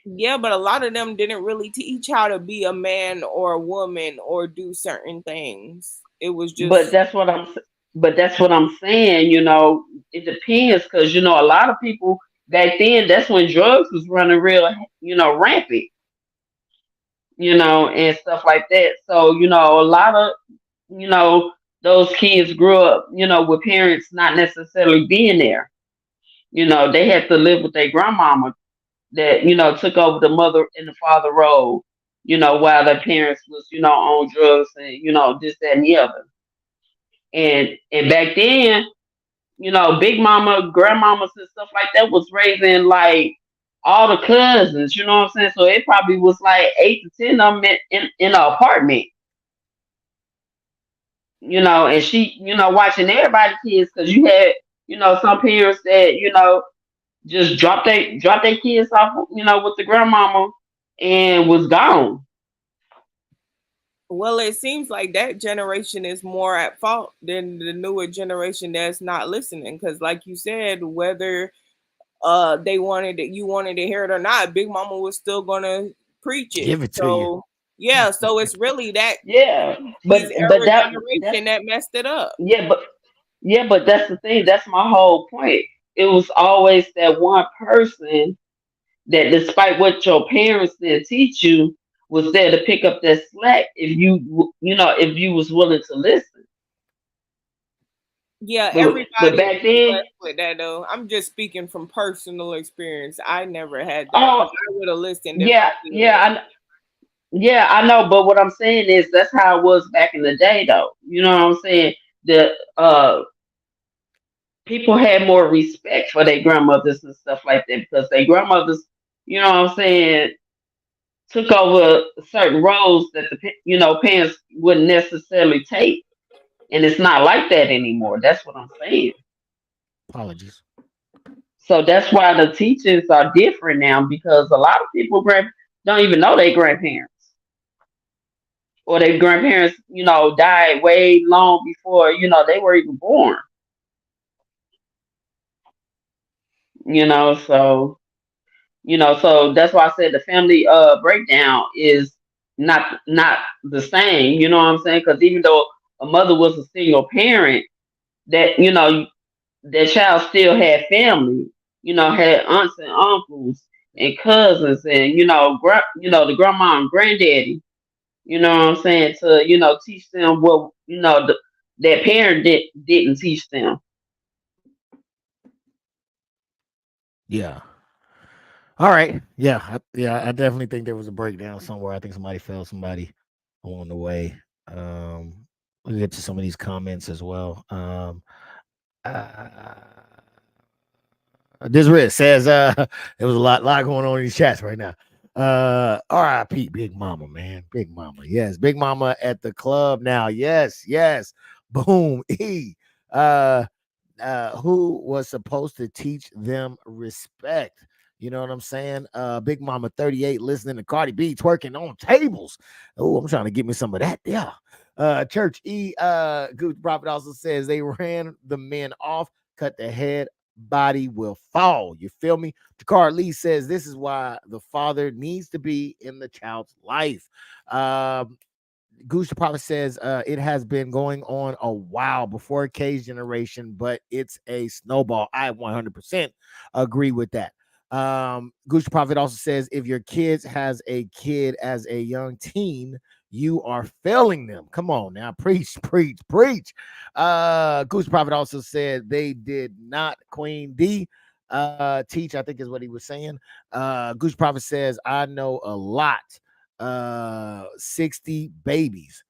Yeah, but a lot of them didn't really teach how to be a man or a woman or do certain things. It was But just, that's what I'm saying. It depends because a lot of people back then. That's when drugs was running real, rampant, and stuff like that. So a lot of you know those kids grew up, with parents not necessarily being there. They had to live with their grandmama that took over the mother and the father role. While their parents was on drugs and this that and the other. And back then, big mama, grandmamas and stuff like that was raising like all the cousins, you know what I'm saying? So it probably was like 8 to 10 of them in an apartment, and she, watching everybody kids because you had, some parents that, just drop their kids off, with the grandmama and was gone. well, it seems like that generation is more at fault than the newer generation that's not listening. Because, like you said, whether they wanted it, you wanted to hear it or not, Big Mama was still gonna preach it. Give it to you. So yeah, so it's really that Yeah, these but era that's generation that messed it up. yeah, but that's the thing. That's my whole point. It was always that one person that, despite what your parents didn't teach you, was there to pick up that slack if if you was willing to listen. Yeah, But everybody back was then, blessed with that though. I'm just speaking from personal experience. I never had that oh because I would have listened if I yeah, did. I know. But what I'm saying is that's how it was back in the day, though. You know what I'm saying? The people had more respect for their grandmothers and stuff like that because their grandmothers, you know what I'm saying, took over certain roles that parents wouldn't necessarily take, and it's not like that anymore. That's what I'm saying. Apologies. So that's why the teachings are different now because a lot of people don't even know their grandparents or their grandparents, died way long before they were even born. So so that's why I said the family breakdown is not the same. You know what I'm saying? Because even though a mother was a single parent, that that child still had family. Had aunts and uncles and cousins, and the grandma and granddaddy. You know what I'm saying? To teach them what that parent didn't teach them. Yeah. All right. Yeah. I definitely think there was a breakdown somewhere. I think somebody fell somebody along the way. We'll get to some of these comments as well. Uh, DisRiz says there was a lot going on in these chats right now. R.I.P. Big Mama, man. Big Mama. Yes, Big Mama at the club now. Yes. Boom. Who was supposed to teach them respect? You know what I'm saying? Big Mama 38 listening to Cardi B twerking on tables. Oh, I'm trying to get me some of that. Yeah. Church E. Good Prophet also says they ran the men off, cut the head, body will fall. You feel me? Jakar Lee says this is why the father needs to be in the child's life. Goose the Prophet says it has been going on a while before K's generation, but it's a snowball. I 100% agree with that. Goose the Prophet also says if your kids has a kid as a young teen, you are failing them. Come on now, preach. Goose the Prophet also said they did not Queen D teach, I think is what he was saying. Goose Prophet says I know a lot. 60 babies.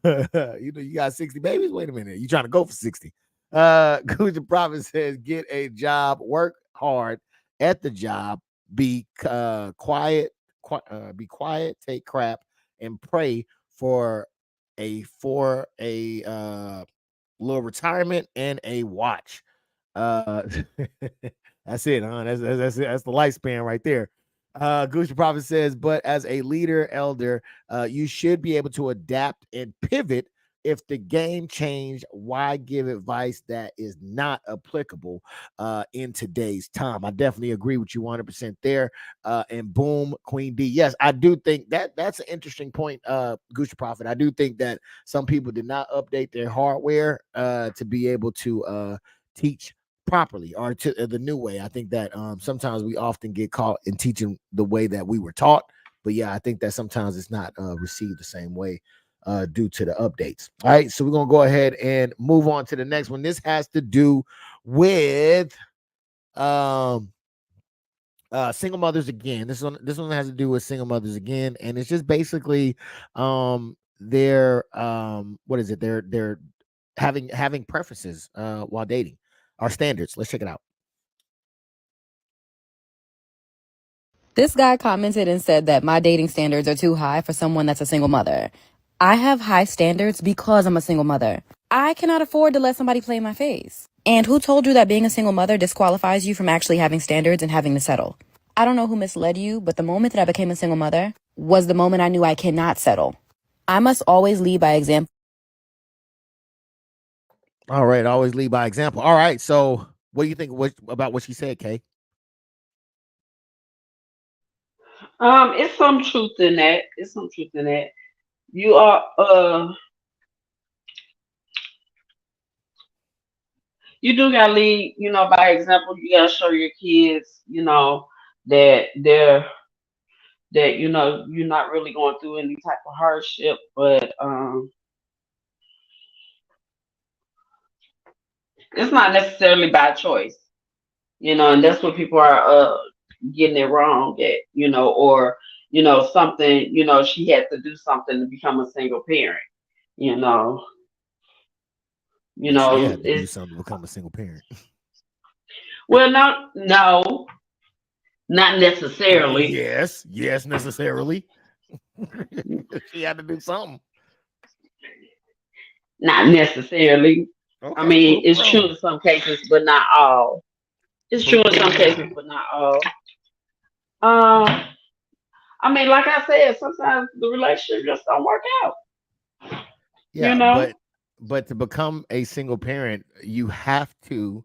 You got 60 babies. Wait a minute, you trying to go for 60? Gucci Prophet says get a job, work hard at the job, be quiet, take crap, and pray for a little retirement and a watch. That's it, huh? That's the lifespan right there. Gucci Prophet says, but as a leader, elder, you should be able to adapt and pivot if the game changed, why give advice that is not applicable in today's time? I definitely agree with you 100% there. And boom, Queen D. Yes, I do think that's an interesting point, Gucci Prophet. I do think that some people did not update their hardware to be able to teach properly or to the new way. I think that sometimes we often get caught in teaching the way that we were taught. But yeah, I think that sometimes it's not received the same way due to the updates. All right, so we're gonna go ahead and move on to the next one. This has to do with single mothers again. This one has to do with single mothers again, and it's just basically they're what is it? They're having preferences while dating. Our standards. Let's check it out. This guy commented and said that my dating standards are too high for someone that's a single mother. I have high standards because I'm a single mother. I cannot afford to let somebody play in my face. And who told you that being a single mother disqualifies you from actually having standards and having to settle? I don't know who misled you, but the moment that I became a single mother was the moment I knew I cannot settle. I must always lead by example. All right, always lead by example. All right, so what do you think about what she said, Kay? It's some truth in that. It's some truth in that. You are you do gotta lead, by example. You gotta show your kids, that you're not really going through any type of hardship, but it's not necessarily by choice, and that's what people are getting it wrong at, or something, she had to do something to become a single parent, you know. She had to do It's something to become a single parent. well, no, not necessarily. Yes, necessarily. She had to do something. Not necessarily. Okay, I mean, it's bro. true in some cases, but not all. It's true in some cases, but not all. I mean, like I said, sometimes the relationship just don't work out. Yeah, but to become a single parent, you have to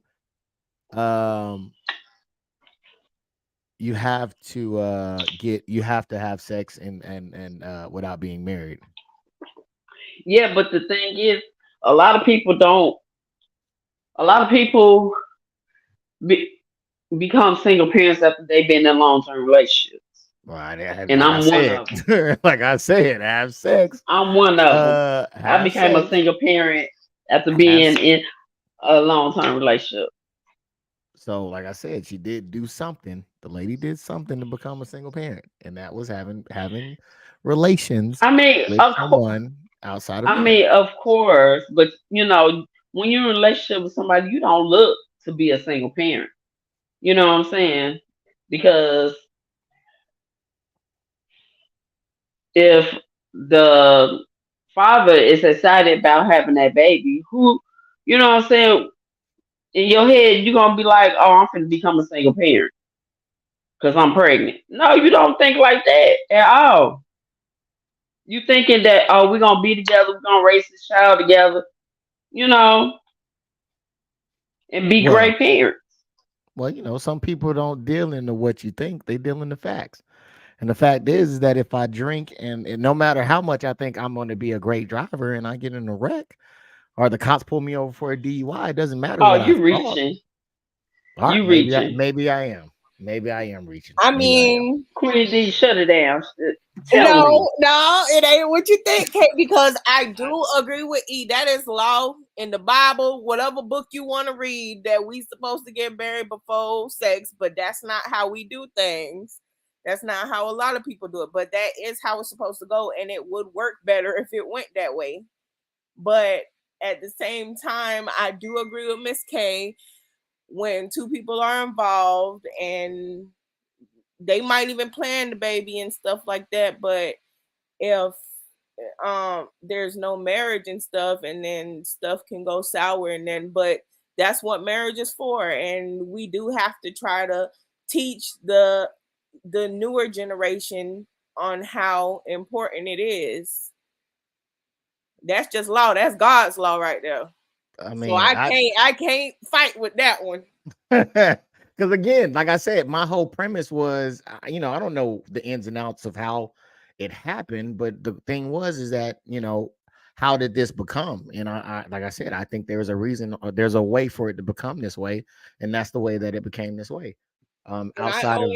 have sex and without being married. Yeah, but the thing is, a lot of people don't. A lot of people become single parents after they've been in long-term relationships. Right, And I'm one of them. Like I said, have sex. I'm one of them. I became a single parent after being in a long-term relationship. So, like I said, she did do something. The lady did something to become a single parent, and that was having relations. I mean, with someone outside of marriage. I mean, of course, but when you're in a relationship with somebody, you don't look to be a single parent. You know what I'm saying? Because if the father is excited about having that baby, you know what I'm saying? In your head, you're gonna be like, "Oh, I'm gonna become a single parent because I'm pregnant." No, you don't think like that at all. You thinking that, oh, we're gonna be together, we're gonna raise this child together, and be great parents. Well, some people don't deal into what you think; they deal in the facts. And the fact is that if I drink and no matter how much I think I'm going to be a great driver, and I get in a wreck, or the cops pull me over for a DUI, it doesn't matter. Oh, you reaching? Right, you reaching? Maybe I am. Maybe I am reaching. I mean, Queen D, shut it down. No, it ain't what you think, Kate, because I do agree with E. That is law in the Bible, whatever book you want to read, that we supposed to get married before sex, but that's not how we do things. That's not how a lot of people do it, but that is how it's supposed to go, and it would work better if it went that way. But at the same time, I do agree with Miss K. When two people are involved and they might even plan the baby and stuff like that, but if there's no marriage and stuff, and then stuff can go sour, and then but that's what marriage is for, and we do have to try to teach the newer generation on how important it is. That's just law. That's God's law right there. I So mean, I can't fight with that one. because again, like I said, my whole premise was, I don't know the ins and outs of how it happened, but the thing was, is that, how did this become? And like I said, I think there's a reason, or there's a way for it to become this way, and that's the way that it became this way. And Outside of,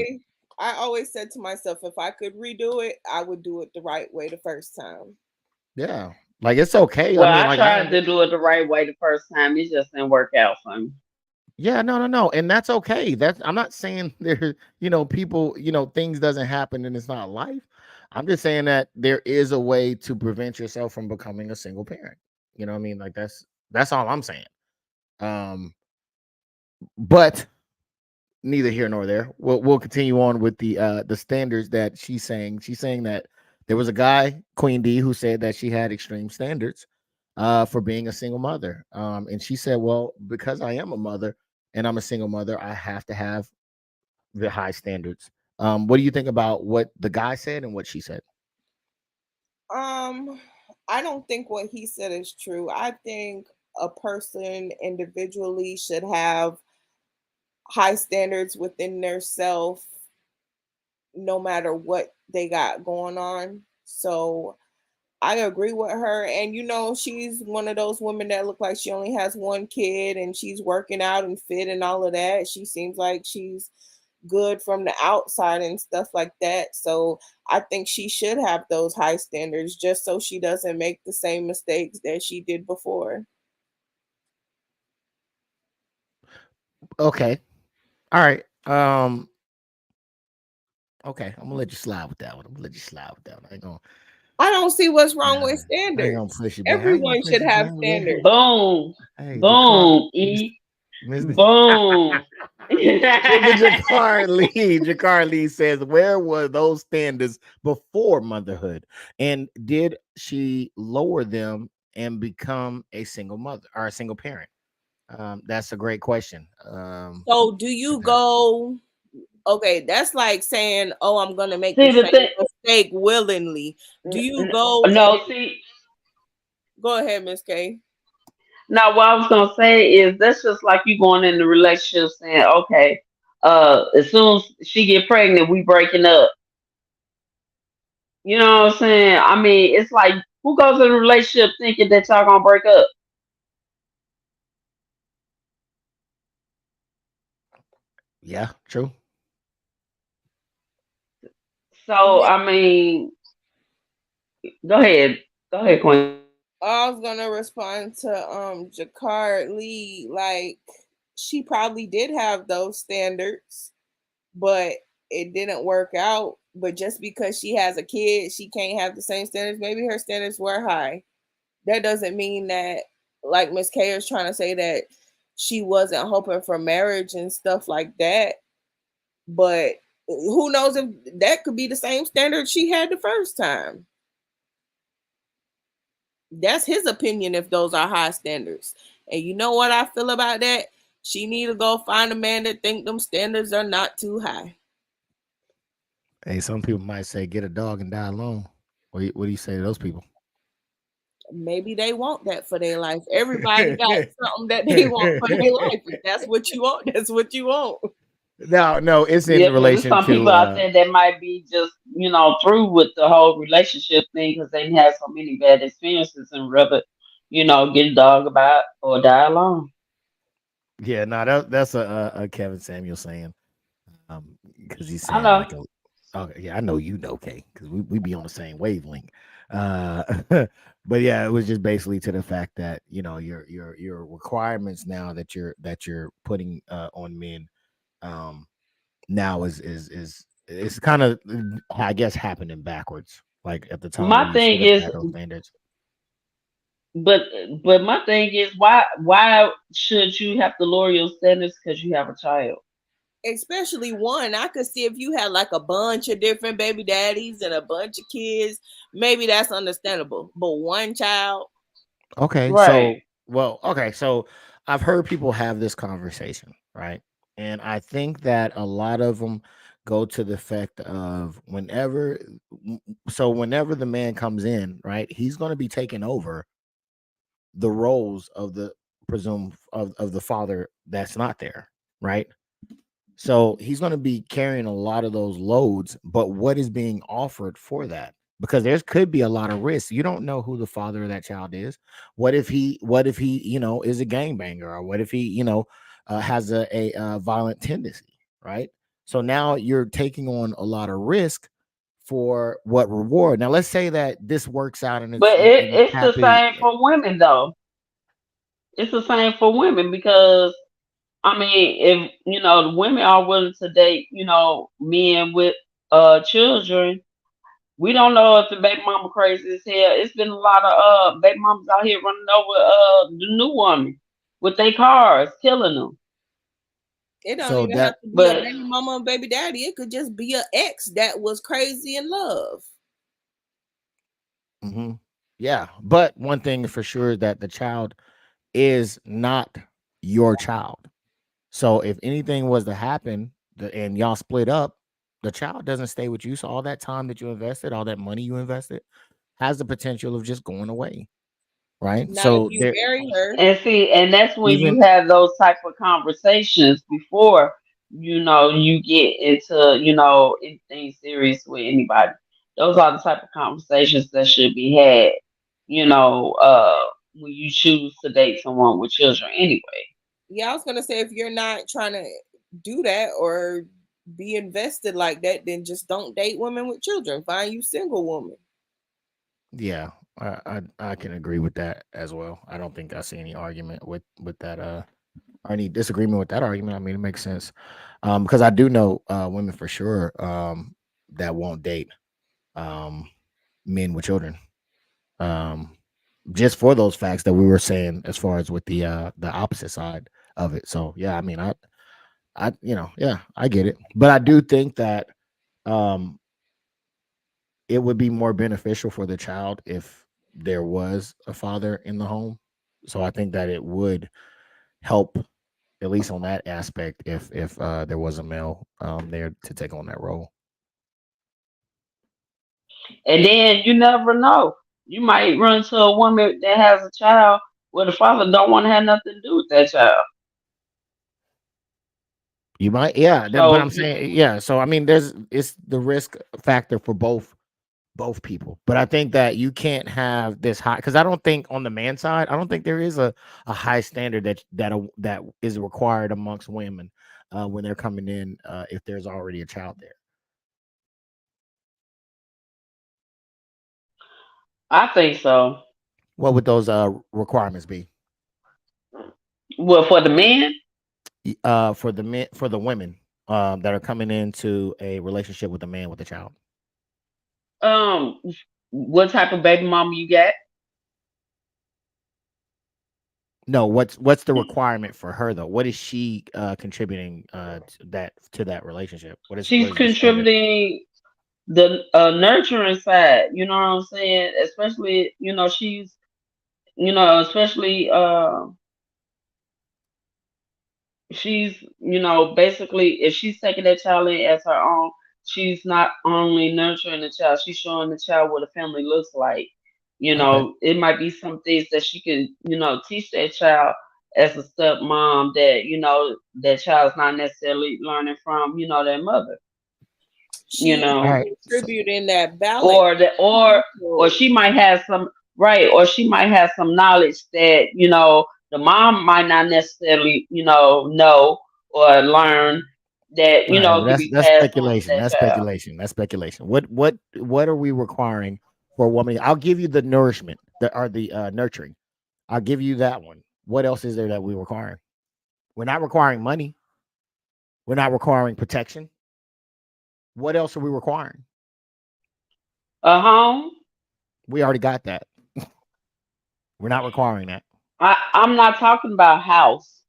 I always said to myself, if I could redo it, I would do it the right way the first time. yeah, like it's okay. Well, I mean, I like tried to do it the right way the first time. It just didn't work out for me. yeah, no, and that's okay. That's I'm not saying there, people, things doesn't happen and it's not life. I'm just saying that there is a way to prevent yourself from becoming a single parent. You know what I mean? Like that's all I'm saying. But neither here nor there. We'll continue on with the standards that she's saying. She's saying that there was a guy, Queen D, who said that she had extreme standards for being a single mother. And she said, well, because I am a mother and I'm a single mother, I have to have the high standards. What do you think about what the guy said and what she said? I don't think what he said is true. I think a person individually should have high standards within their self no matter what they got going on. So I agree with her. And she's one of those women that look like she only has one kid and she's working out and fit and all of that. She seems like she's good from the outside and stuff like that. So I think she should have those high standards just so she doesn't make the same mistakes that she did before. Okay. All right. Okay, I'm gonna let you slide with that one. I don't see what's wrong with I ain't gonna standards. push you, man. Everyone should have standards. Boom. Hey, Boom. Boom. Jakar Lee says, where were those standards before motherhood? And did she lower them and become a single mother or a single parent? That's a great question. So do you go, okay, that's like saying, oh, I'm going to make the same mistake willingly. Do you go? No, see. Go ahead, Miss K. Now, what I was gonna say is that's just like you going in the relationship saying, okay, as soon as she get pregnant, we breaking up. You know what I'm saying? I mean, it's like who goes in a relationship thinking that y'all gonna break up? Yeah, true. So I mean, go ahead, Queen. I was gonna respond to Jakar Lee, like she probably did have those standards, but it didn't work out. But just because she has a kid, she can't have the same standards. Maybe her standards were high. That doesn't mean that, like Miss K is trying to say, that she wasn't hoping for marriage and stuff like that. But who knows if that could be the same standard she had the first time. That's his opinion if those are high standards. And you know what I feel about that? She need to go find a man that think them standards are not too high. Hey, some people might say get a dog and die alone. What do you say to those people? Maybe they want that for their life. Everybody got something that they want for their life. If that's what you want, that's what you want. No, it's in relation some to people out there that might be just through with the whole relationship thing because they had so many bad experiences and rather get a dog about or die alone. Yeah, no, that's a Kevin Samuel saying, because he's saying I like okay, yeah, I know Kay, because we be on the same wavelength. But yeah, it was just basically to the fact that your requirements now that you're putting on men now is it's kind of, I guess, happening backwards. Like at the time, my thing is, standards. But my thing is, why should you have to lower your standards because you have a child? Especially one, I could see if you had like a bunch of different baby daddies and a bunch of kids, maybe that's understandable. But one child. Okay, right. So I've heard people have this conversation, right? And I think that a lot of them go to the effect of whenever the man comes in, right, he's going to be taking over the roles of the presumed of the father that's not there, right? So he's going to be carrying a lot of those loads, but what is being offered for that? Because there could be a lot of risk. You don't know who the father of that child is. What if he, is a gangbanger, or what if he, has a violent tendency, right? So now you're taking on a lot of risk for what reward? Now let's say that this works out and But it's it's the happy. same for women though. It's the same for women because I mean, if the women are willing to date, men with children, we don't know if the baby mama crazy as hell. It's been a lot of baby mamas out here running over the new woman with their cars, killing them. It don't So even have that, to be a But baby mama and baby daddy. It could just be an ex that was crazy in love. yeah. But one thing for sure is that the child is not your child. So if anything was to happen and y'all split up, the child doesn't stay with you. So all that time that you invested, all that money you invested, has the potential of just going away, right? Not if So you there, bury her. and see, and that's when even you have those type of conversations before you get into anything serious with anybody. Those are the type of conversations that should be had. When you choose to date someone with children, anyway. Yeah, I was gonna say if you're not trying to do that or be invested like that, then just don't date women with children. Find you single woman. yeah, I can agree with that as well. I don't think I see any argument with that or any disagreement with that argument. I mean, it makes sense. Because I do know women for sure that won't date um men with children. Um just for those facts that we were saying as far as with the opposite side of it. So yeah, I mean yeah, I get it. But I do think that um it would be more beneficial for the child if there was a father in the home. So I think that it would help at least on that aspect if there was a male there to take on that role. And then you never know. You might run into a woman that has a child where the father don't want to have nothing to do with that child. You might, yeah, but So I'm saying, yeah. So I mean, it's the risk factor for both people. But I think that you can't have this high because I don't think on the man side, I don't think there is a high standard that is required amongst women when they're coming in if there's already a child there. I think so. What would those requirements be? Well, for the men, For the men, for the women that are coming into a relationship with a man with a child. um, what type of baby mama you got? No, what's the requirement for her though? What is she contributing to that relationship? What She's is the standard? contributing the nurturing side. You know what I'm saying? Especially, she's, especially she's basically if she's taking that child in as her own, she's not only nurturing the child, she's showing the child what a family looks like. Okay. It might be some things that she can teach that child as a stepmom that that child's not necessarily learning from their mother. you She All know right. So, contribute in that balance. or the or she might have some right, or she might have some knowledge that the mom might not necessarily know or learn that all right, well, could that's be that's passed on to speculation. that That's child. speculation. That's speculation. What are we requiring for a woman? I'll give you the nourishment, the nurturing. I'll give you that one. What else is there that we're requiring? We're not requiring money. We're not requiring protection. What else are we requiring? A home. We already got that. We're not requiring that. I'm not talking about house.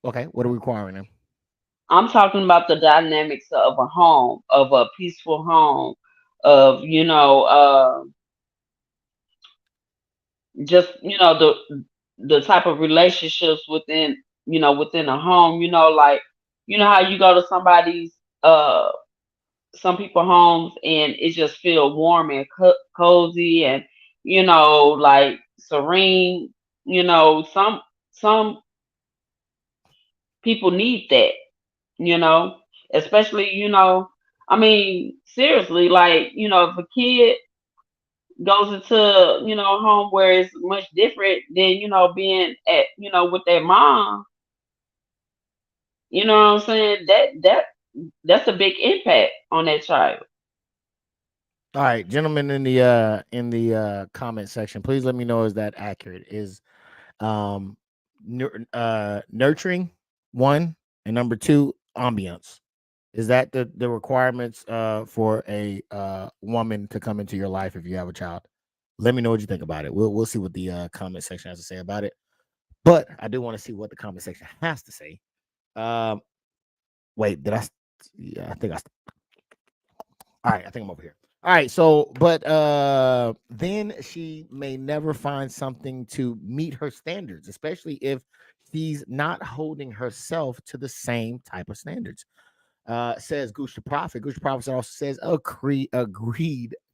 Okay, what are we requiring then? I'm talking about the dynamics of a home, of a peaceful home, of just the type of relationships within within a home, like how you go to somebody's uh some people homes and it just feel warm and cozy and like serene. Some people need that, especially, I mean, seriously, like, if a kid goes into, a home where it's much different than, being at, with their mom, you know what I'm saying? That's a big impact on that child. All right, gentlemen in the comment section, please let me know, is that accurate? Is nurturing one, and number two, ambiance? Is that the requirements for a woman to come into your life if you have a child? Let me know what you think about it. We'll see what the comment section has to say about it. But I do want to see what the comment section has to say. Wait, did I? Yeah, I think I. All right, I think I'm over here. All right, so but then she may never find something to meet her standards, especially if she's not holding herself to the same type of standards. Says Gooch the Prophet. Gooch the Prophet also says agreed,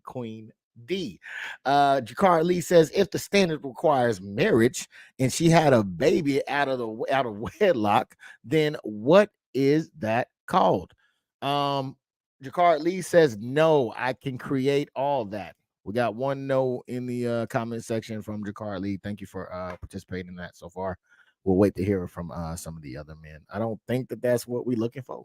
Queen D. Jakar Lee says, if the standard requires marriage and she had a baby out of wedlock, then what is that called? Jakar Lee says, no, I can create all that. We got one no in the comment section from Jakar Lee. Thank you for participating in that so far. We'll wait to hear from some of the other men. I don't think that that's what we're looking for,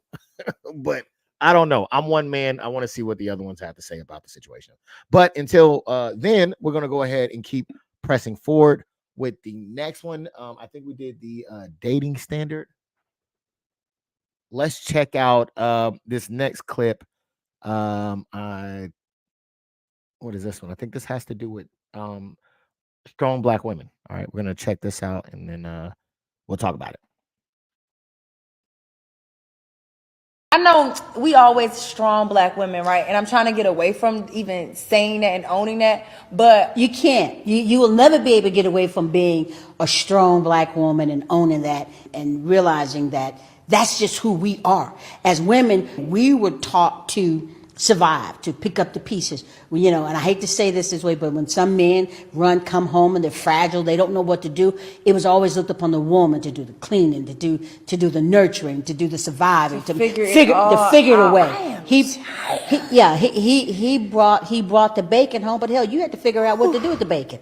but I don't know. I'm one man. I want to see what the other ones have to say about the situation. But until then, we're going to go ahead and keep pressing forward with the next one. I think we did the dating standard. Let's check out this next clip. What is this one? I think this has to do with strong Black women. All right, we're going to check this out, and then we'll talk about it. I know we always strong Black women, right? And I'm trying to get away from even saying that and owning that, but you can't. You will never be able to get away from being a strong Black woman and owning that and realizing that that's just who we are. As women, we were taught to survive, to pick up the pieces. And I hate to say this way, but when some men come home and they're fragile, they don't know what to do. It was always looked upon the woman to do the cleaning, to do the nurturing, to do the surviving, to figure it away. He brought the bacon home, but hell, you had to figure out what to do with the bacon.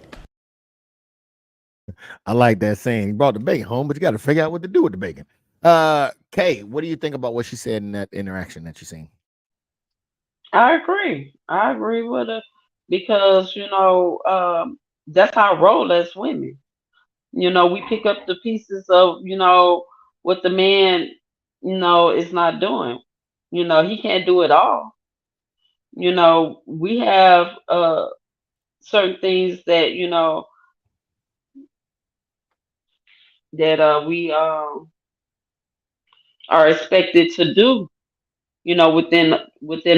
I like that saying. He brought the bacon home, but you got to figure out what to do with the bacon. Kay, what do you think about what she said in that interaction that you've seen? I agree with her because, that's our role as women. We pick up the pieces of, what the man, is not doing. He can't do it all. We have certain things that, that we are expected to do, within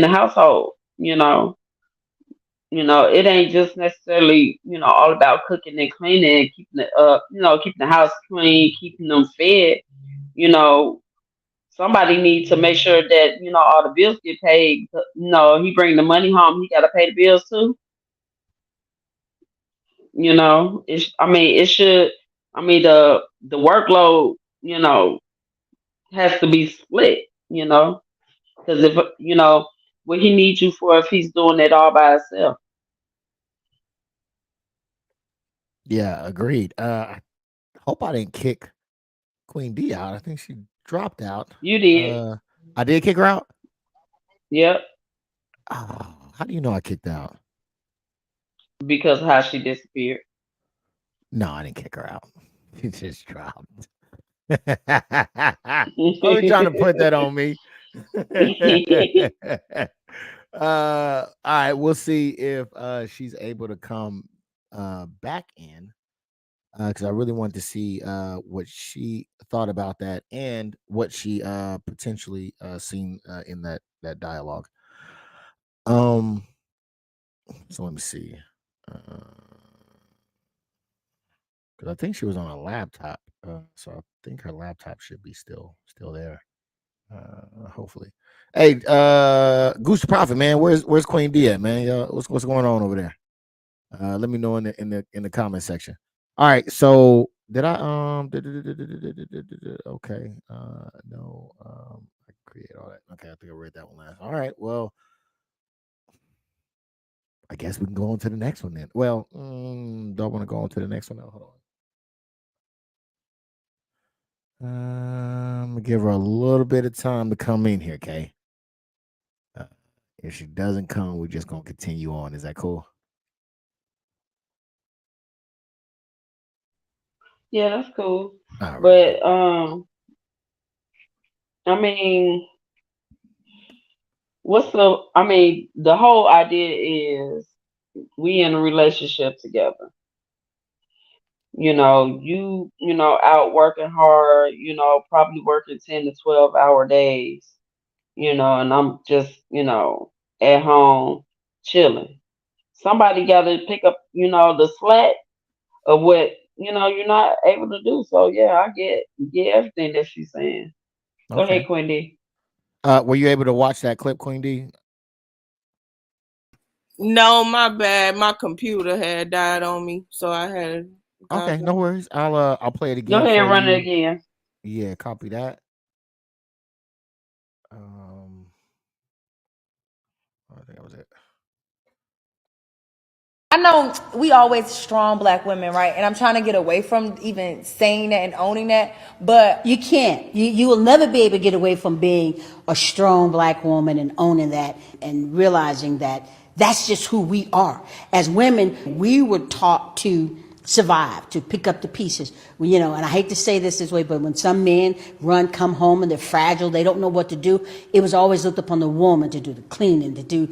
the household. It ain't just necessarily, all about cooking and cleaning and keeping keeping the house clean, keeping them fed. Somebody needs to make sure that, all the bills get paid. He bring the money home, he got to pay the bills too. It should, the workload, has to be split, because if, what he needs you for if he's doing it all by himself. Yeah, agreed. I hope I didn't kick Queen D out. I think she dropped out. You did. I did kick her out? Yep. Oh, how do you know I kicked out? Because how she disappeared. No, I didn't kick her out. She just dropped. Are you trying to put that on me? All right, we'll see if she's able to come back in, because I really want to see what she thought about that and what she potentially seen in that dialogue. So let me see, because I think she was on a laptop, so I think her laptop should be still there. Hopefully. Hey, Goose the Prophet, man, where's Queen D at, man? What's going on over there? Let me know in the comment section. All right, so did I okay. No, I can create all that. Okay, I think I read that one last. All right, well, I guess we can go on to the next one then. Well, don't want to go on to the next one now. Hold on. I'm gonna give her a little bit of time to come in here, okay? If she doesn't come, we're just gonna continue on. Is that cool? Yeah, that's cool. All right. But I mean, the whole idea is we in a relationship together. Out working hard, probably working 10 to 12-hour days, and I'm just, at home chilling. Somebody got to pick up, the slack of what, you're not able to do. So yeah, get everything that she's saying. Go ahead, Okay. Quindy. Were you able to watch that clip, Queen D? No, my bad. My computer had died on me, so I had. Okay, no worries. I'll play it Go again ahead for and run it you. again. Yeah, copy that. Um, I think that was it. I know we always strong black women, right? And I'm trying to get away from even saying that and owning that, but You can't. You will never be able to get away from being a strong black woman and owning that and realizing that that's just who we are. As women, we were taught to survive, to pick up the pieces. And I hate to say this way, but when some men come home and they're fragile, they don't know what to do. It was always looked upon the woman to do the cleaning, to do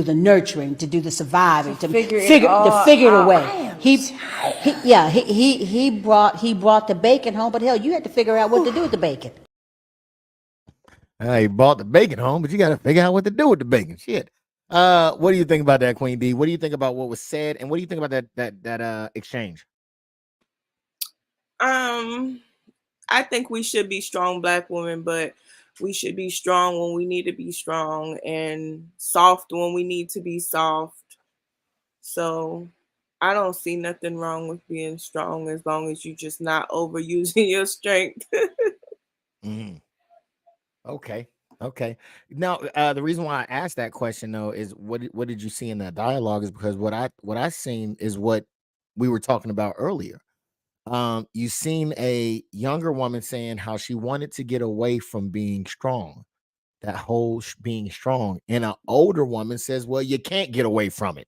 the nurturing, to do the surviving, to figure it away. He brought the bacon home, but hell, you had to figure out what to do with the bacon. You bought the bacon home, but you got to figure out what to do with the bacon. Shit. What do you think about that, Queen D? What do you think about what was said, and what do you think about that exchange? I think we should be strong black women, but we should be strong when we need to be strong and soft when we need to be soft. So I don't see nothing wrong with being strong as long as you're just not overusing your strength. Mm. Okay. Okay. Now, the reason why I asked that question though is what did you see in that dialogue is because what I seen is what we were talking about earlier. You seen a younger woman saying how she wanted to get away from being strong, that whole being strong, and an older woman says, "Well, you can't get away from it."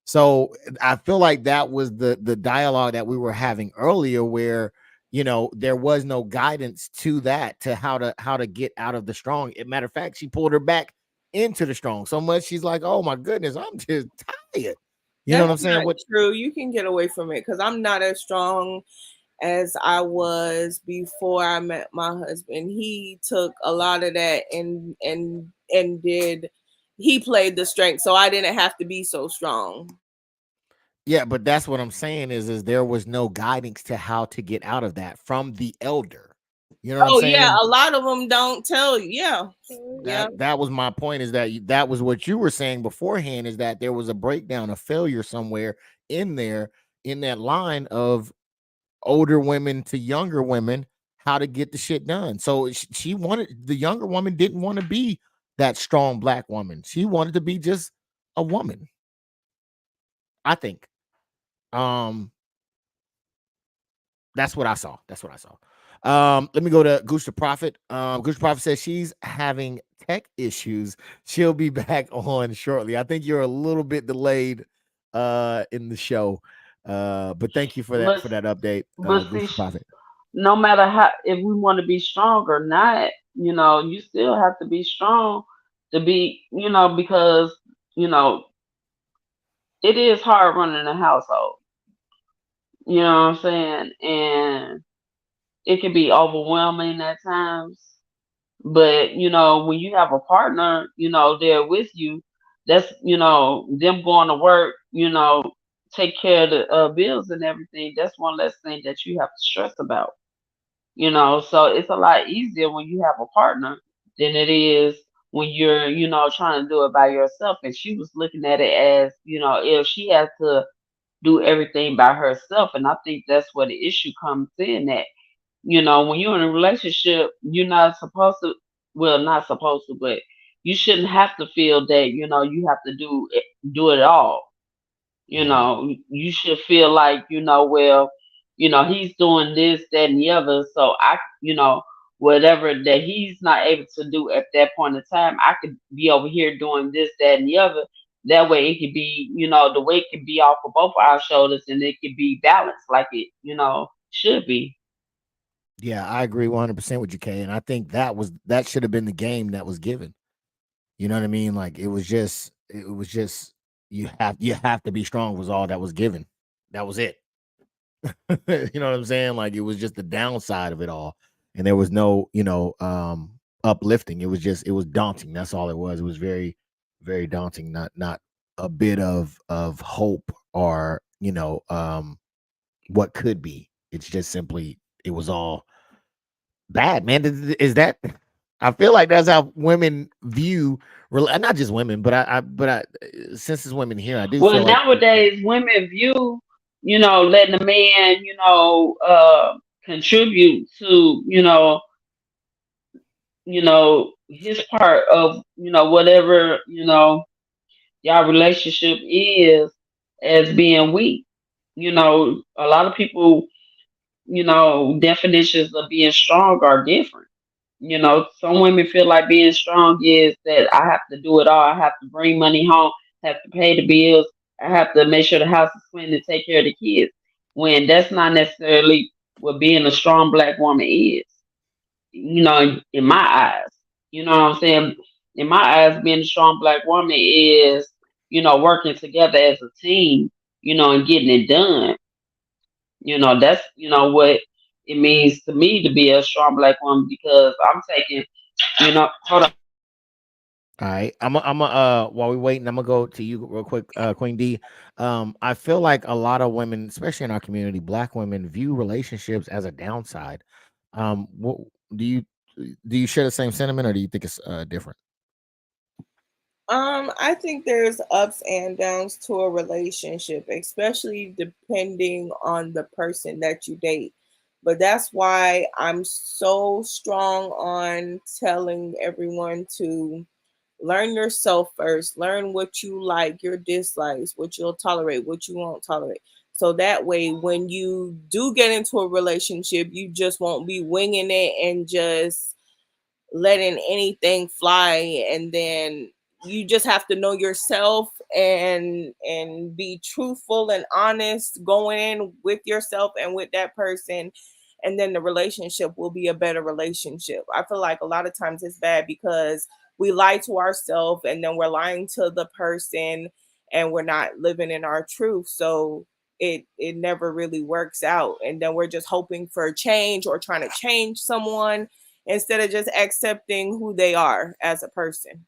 So I feel like that was the dialogue that we were having earlier, where there was no guidance to that, to how to get out of the strong. As a matter of fact, she pulled her back into the strong so much she's like, "Oh my goodness, I'm just tired." You know what I'm That's saying? not true. You can get away from it because I'm not as strong as I was before I met my husband. He took a lot of that and did he played the strength, so I didn't have to be so strong. Yeah, but that's what I'm saying is there was no guidance to how to get out of that from the elder. You know what I'm Oh yeah, saying? a lot of them don't tell you. Yeah, yeah. That was my point, is that that was what you were saying beforehand, is that there was a breakdown, a failure somewhere in there, in that line of older women to younger women, how to get the shit done. So she wanted, the younger woman didn't want to be that strong black woman. She wanted to be just a woman, I think. Um That's what I saw. That's what I saw. Let me go to Gooch the Prophet. Gooch the Prophet says she's having tech issues. She'll be back on shortly. I think you're a little bit delayed in the show. But thank you for that But update, but Gooch see, the Prophet. no matter how, if we want to be strong or not, you still have to be strong to be, because you know it is hard running a household. You know what I'm saying? And it can be overwhelming at times. But when you have a partner, there with you, that's them going to work, take care of the bills and everything. That's one less thing that you have to stress about. So it's a lot easier when you have a partner than it is when you're, trying to do it by yourself. And she was looking at it as, if she has to do everything by herself. And I think that's where the issue comes in, that, when you're in a relationship, you're not supposed to, well, not supposed to, but you shouldn't have to feel that, you have to do it all. You should feel like, well, he's doing this, that, and the other. So whatever that he's not able to do at that point in time, I could be over here doing this, that, and the other. That way it could be, the weight could be off of both our shoulders and it could be balanced like it, should be. Yeah, I agree 100% with you, Kay. And I think that should have been the game that was given. You know what I mean? Like it was just you have to be strong was all that was given. That was it. You know what I'm saying? Like it was just the downside of it all. And there was no, uplifting. It was daunting. That's all it was. It was very, very daunting. Not a bit of hope or, what could be. It's just simply it was all bad, man. Is that I feel like that's how women view not just women, but I since it's women here, I do Well, feel like nowadays women view, letting a man, contribute to, his part of, whatever, y'all relationship is, as being weak. A lot of people, definitions of being strong are different. Some women feel like being strong is that I have to do it all. I have to bring money home, have to pay the bills, I have to make sure the house is clean and take care of the kids. When that's not necessarily what being a strong black woman is, in my eyes. You know what I'm saying? In my eyes, being a strong black woman is, working together as a team, and getting it done. That's, what it means to me to be a strong black woman, because I'm taking, hold on. all right. While we waiting, I'm gonna go to you real quick, Queen D. I feel like a lot of women, especially in our community, black women, view relationships as a downside. What do you share the same sentiment, or do you think it's different? I think there's ups and downs to a relationship, especially depending on the person that you date. But that's why I'm so strong on telling everyone to learn yourself first, learn what you like, your dislikes, what you'll tolerate, what you won't tolerate. So that way, when you do get into a relationship, you just won't be winging it and just letting anything fly. And then you just have to know yourself and be truthful and honest going in with yourself and with that person, and then the relationship will be a better relationship. I feel like a lot of times it's bad because we lie to ourselves and then we're lying to the person and we're not living in our truth. So it never really works out, and then we're just hoping for a change or trying to change someone instead of just accepting who they are as a person.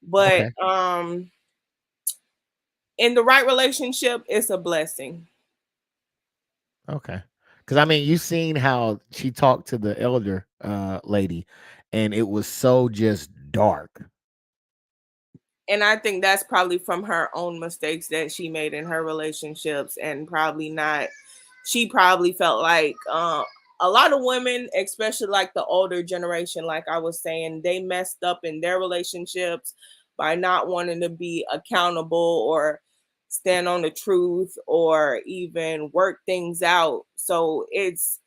But Okay. In the right relationship, it's a blessing. Okay. Because I mean, you seen how she talked to the elder lady, and it was so just dark. And I think that's probably from her own mistakes that she made in her relationships, and probably not. She probably felt like a lot of women, especially like the older generation, like I was saying, they messed up in their relationships by not wanting to be accountable or stand on the truth or even work things out. So it's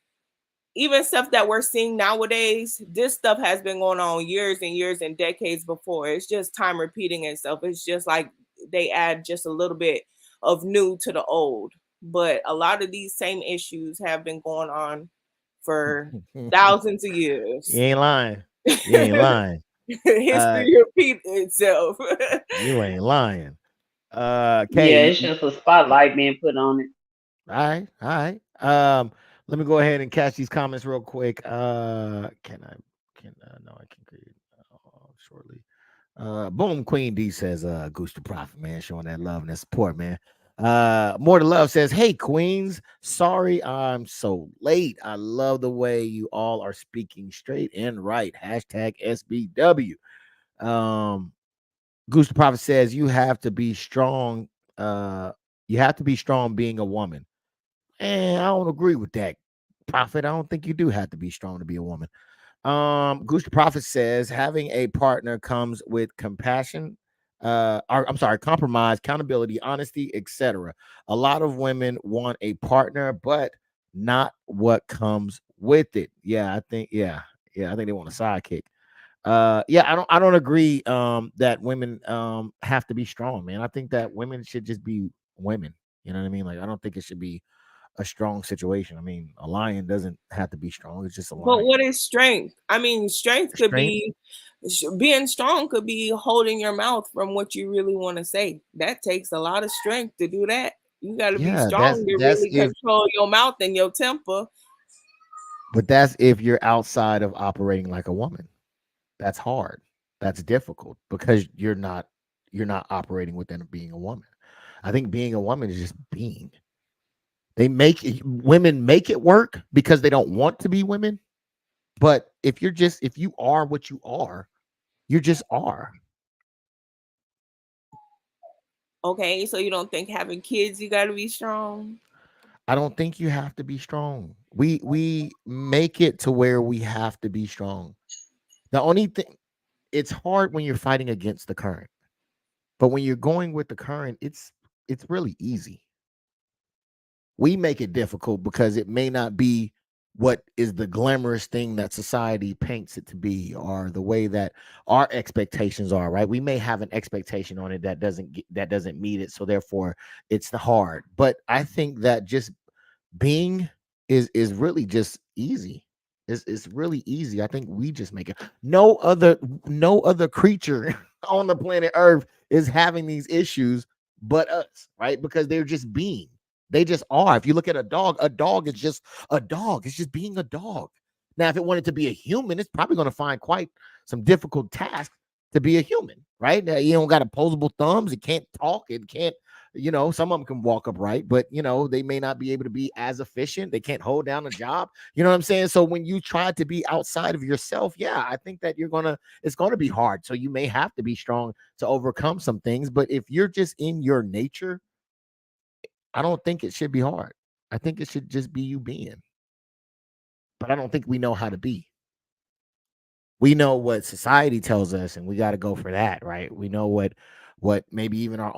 even stuff that we're seeing nowadays. This stuff has been going on years and years and decades before. It's just time repeating itself. It's just like they add just a little bit of new to the old. But a lot of these same issues have been going on for thousands of years. You ain't lying. You ain't lying. History repeats itself. You ain't lying. Yeah, Kay, it's just a spotlight being put on it. all right. Let me go ahead and catch these comments real quick. Can no, I can create shortly. Boom, Queen D says, Goose to Profit, man, showing that love and that support, man. More to Love says, hey, Queens, sorry I'm so late. I love the way you all are speaking straight and right. Hashtag SBW. Goose the Prophet says you have to be strong. You have to be strong being a woman. And I don't agree with that, Prophet. I don't think you do have to be strong to be a woman. Goose the Prophet says having a partner comes with compassion, compromise, accountability, honesty, etc. A lot of women want a partner, but not what comes with it. I think they want a sidekick. I don't agree that women have to be strong, man. I think that women should just be women. You know what I mean? Like, I don't think it should be a strong situation. I mean, a lion doesn't have to be strong. It's just a But lion. what is strength? I mean, strength could Strength? be being strong could be holding your mouth from what you really want to say. That takes a lot of strength to do that. You got to be Yeah, that's strong to that's really if control your mouth and your temper. but that's if you're outside of operating like a woman. That's hard. That's difficult because you're not operating within being a woman. I think being a woman is just being. Women make it work because they don't want to be women. But if you are what you just are. Okay, so you don't think having kids you got to be strong? I don't think you have to be strong. We make it to where we have to be strong. The only thing, it's hard when you're fighting against the current. But when you're going with the current, it's really easy. We make it difficult because it may not be what is the glamorous thing that society paints it to be, or the way that our expectations are, right? We may have an expectation on it that doesn't meet it, so therefore it's the hard. But I think that just being is really just easy. It's really easy. I think we just make it. No other creature on the planet Earth is having these issues but us, right? Because they're just being. They just are. If you look at a dog is just a dog. It's just being a dog. Now, if it wanted to be a human, it's probably going to find quite some difficult tasks to be a human, right? Now, you don't got opposable thumbs. It can't talk. It can't, some of them can walk upright, but they may not be able to be as efficient. They can't hold down a job. You know what I'm saying? So when you try to be outside of yourself, I think that it's gonna be hard. So you may have to be strong to overcome some things. But if you're just in your nature, I don't think it should be hard. I think it should just be you being. But I don't think we know how to be. We know what society tells us, and we got to go for that, right? We know what maybe even our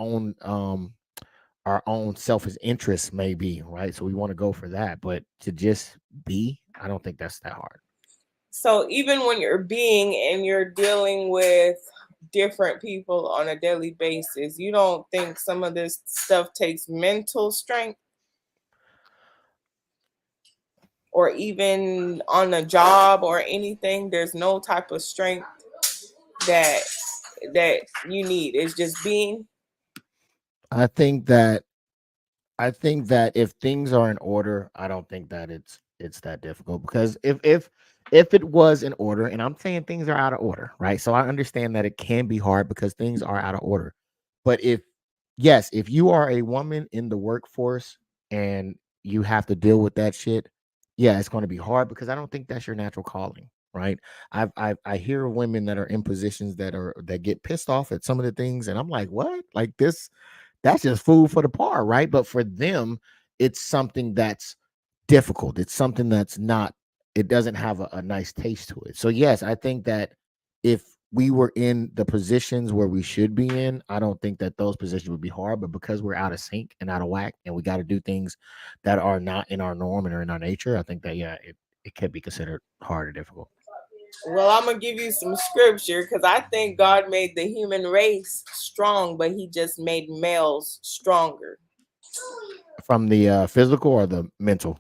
own selfish interests may be, right? So we want to go for that. But to just be, I don't think that's that hard. So even when you're being and you're dealing with different people on a daily basis, you don't think some of this stuff takes mental strength? Or even on a job or anything, there's no type of strength that you need. It's just being. I think that if things are in order, I don't think that it's that difficult, because if it was in order, and I'm saying things are out of order, right? So I understand that it can be hard because things are out of order. But if you are a woman in the workforce and you have to deal with that shit, it's going to be hard, because I don't think that's your natural calling, right? I hear women that are in positions that get pissed off at some of the things, and I'm like, what? Like this? That's just food for the par, right? But for them, it's something that's difficult. It's something that's not, it doesn't have a nice taste to it. So, yes, I think that if we were in the positions where we should be in, I don't think that those positions would be hard. But because we're out of sync and out of whack, and we got to do things that are not in our norm and are in our nature, I think that, it could be considered hard or difficult. Well, I'm gonna give you some scripture, because I think God made the human race strong, but He just made males stronger. From the physical or the mental?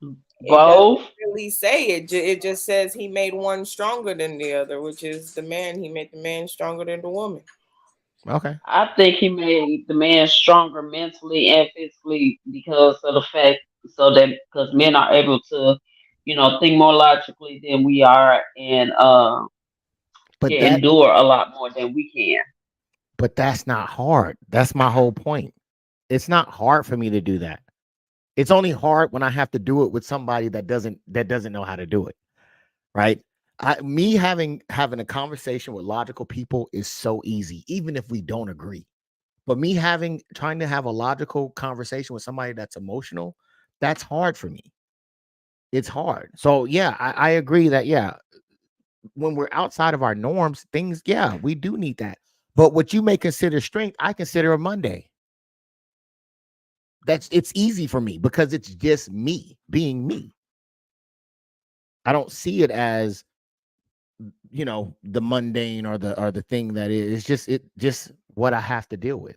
It doesn't really say it. It just says He made one stronger than the other, which is the man. He made the man stronger than the woman. Okay. I think he made the man stronger mentally and physically because of the fact, so that because men are able to, think more logically than we are, and But can endure a lot more than we can. But that's not hard. That's my whole point. It's not hard for me to do that. It's only hard when I have to do it with somebody that doesn't know how to do it. Right? Me having a conversation with logical people is so easy, even if we don't agree. But me trying to have a logical conversation with somebody that's emotional, that's hard for me. It's hard. So yeah, I agree that when we're outside of our norms, things, we do need that. But what you may consider strength, I consider a Monday. It's easy for me because it's just me being me. I don't see it as the mundane or the thing that is. It's just what I have to deal with.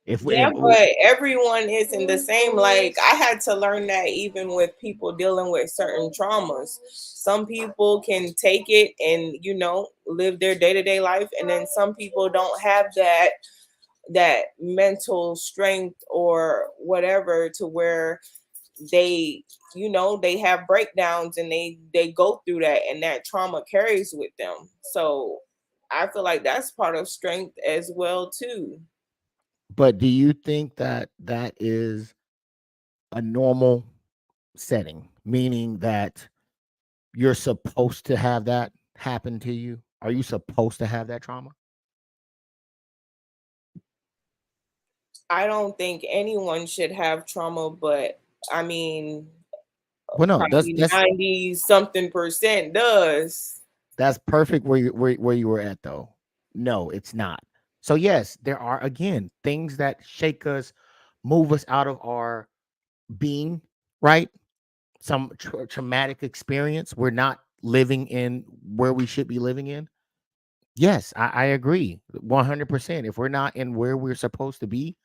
But everyone isn't the same. Like, I had to learn that even with people dealing with certain traumas. Some people can take it and live their day-to-day life, and then some people don't have that mental strength or whatever to where they they have breakdowns and they go through that, and that trauma carries with them. So I feel like that's part of strength as well too. But do you think that is a normal setting, meaning that you're supposed to have that happen to you? Are you supposed to have that trauma? I don't think anyone should have trauma, but I mean, Well, no, probably 90 something percent does. that's perfect where you were at, though. No, it's not. So yes, there are again things that shake us, move us out of our being, right? Some traumatic experience. We're not living in where we should be living in. Yes, I agree 100%. If we're not in where we're supposed to be,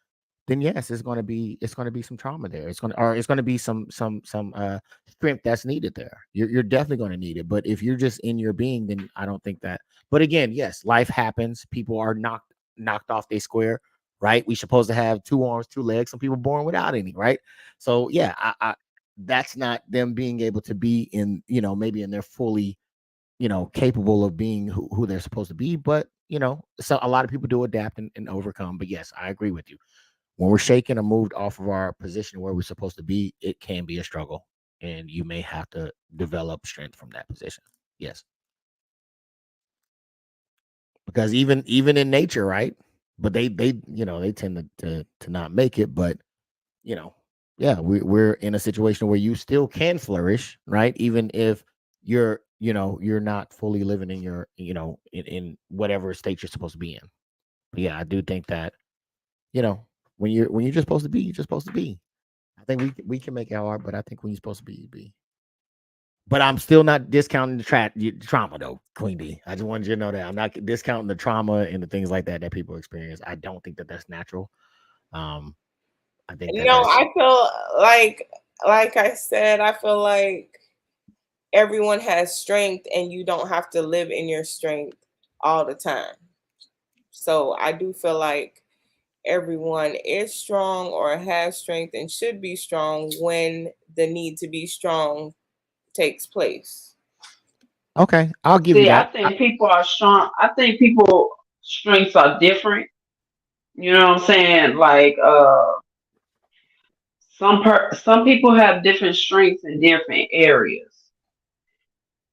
then yes, it's going to be some trauma there. It's going to be some strength that's needed there. You're definitely going to need it. But if you're just in your being, then I don't think that. But again, yes, life happens. People are knocked off their square, right? We supposed to have 2 arms, 2 legs. Some people born without any, right? So yeah, I that's not them being able to be in, maybe in their fully, capable of being who they're supposed to be. But so a lot of people do adapt and overcome. But yes, I agree with you. When we're shaken or moved off of our position where we're supposed to be, it can be a struggle, and you may have to develop strength from that position. Yes, because even in nature, right? But they they tend to not make it. But yeah, we're in a situation where you still can flourish, right? Even if you're not fully living in your in whatever state you're supposed to be in. But yeah, I do think that when you're just supposed to be, you're just supposed to be. I think we can make it hard, but I think when you're supposed to be, you be. But I'm still not discounting the trauma though, Queen D. I just wanted you to know that I'm not discounting the trauma and the things like that people experience. I don't think that that's natural. I think that that's I feel like I said, I feel like everyone has strength and you don't have to live in your strength all the time. So I do feel like everyone is strong or has strength and should be strong when the need to be strong takes place. okay. I'll give you See, I that. think people are strong. I think people strengths are different. You know what I'm saying? Like some people have different strengths in different areas.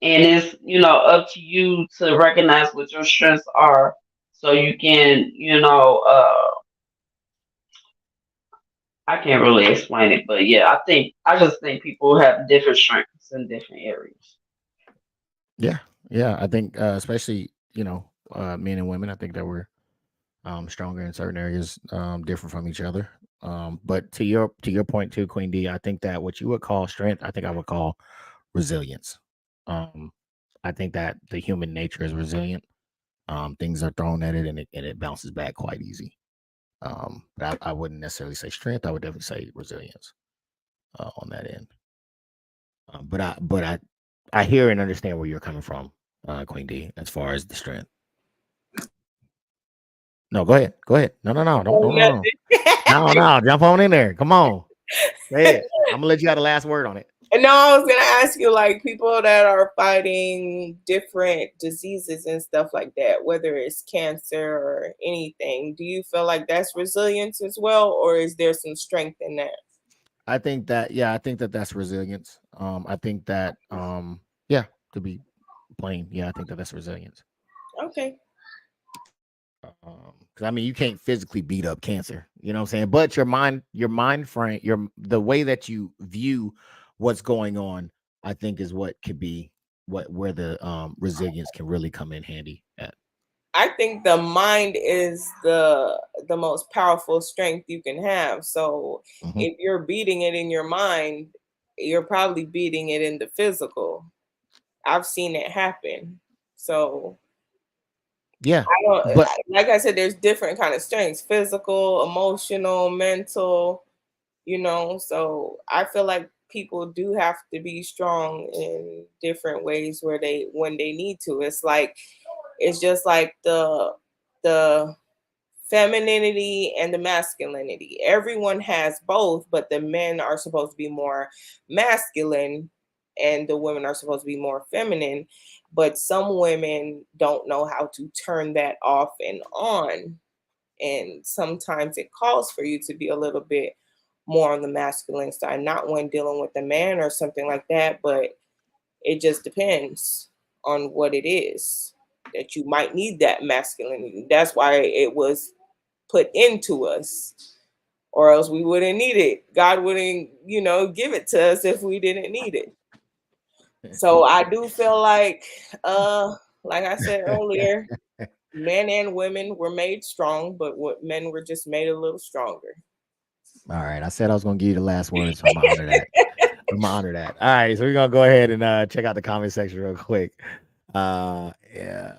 And it's, up to you to recognize what your strengths are so you can, I can't really explain it, but yeah, I just think people have different strengths in different areas. Yeah, yeah. I think especially men and women. I think that we're stronger in certain areas, different from each other. But to your point too, Queen D, I think that what you would call strength, I think I would call resilience. Um, I think that the human nature is resilient. Things are thrown at it and it bounces back quite easy. But I wouldn't necessarily say strength. I would definitely say resilience on that end. But I hear and understand where you're coming from, Queen D, as far as the strength. No, go ahead. Go ahead. No, don't. No. Jump on in there. Come on. Go ahead. I'm gonna let you have the last word on it. And now I was gonna ask you, like, people that are fighting different diseases and stuff like that, whether it's cancer or anything, do you feel like that's resilience as well, or is there some strength in that? I think that that's resilience. I think that yeah, to be plain. Yeah, I think that's resilience. Okay. Because I mean, you can't physically beat up cancer, you know what I'm saying? But your mind frame, the way that you view what's going on, I think is what could be where the resilience can really come in handy at. I think the mind is the most powerful strength you can have. So if you're beating it in your mind, you're probably beating it in the physical. I've seen it happen. So yeah, but like I said, there's different kind of strengths: physical, emotional, mental. So I feel like people do have to be strong in different ways when they need to. It's just like the femininity and the masculinity. Everyone has both, but the men are supposed to be more masculine and the women are supposed to be more feminine. But some women don't know how to turn that off and on. And sometimes it calls for you to be a little bit more on the masculine side, not when dealing with a man or something like that, but it just depends on what it is that you might need that masculinity. That's why it was put into us, or else we wouldn't need it. God wouldn't, give it to us if we didn't need it. So I do feel like I said earlier, men and women were made strong, but what men were just made a little stronger. All right, I said I was gonna give you the last word, so I'm gonna honor that. I'm gonna honor that. All right, so we're gonna go ahead and check out the comment section real quick. Yeah,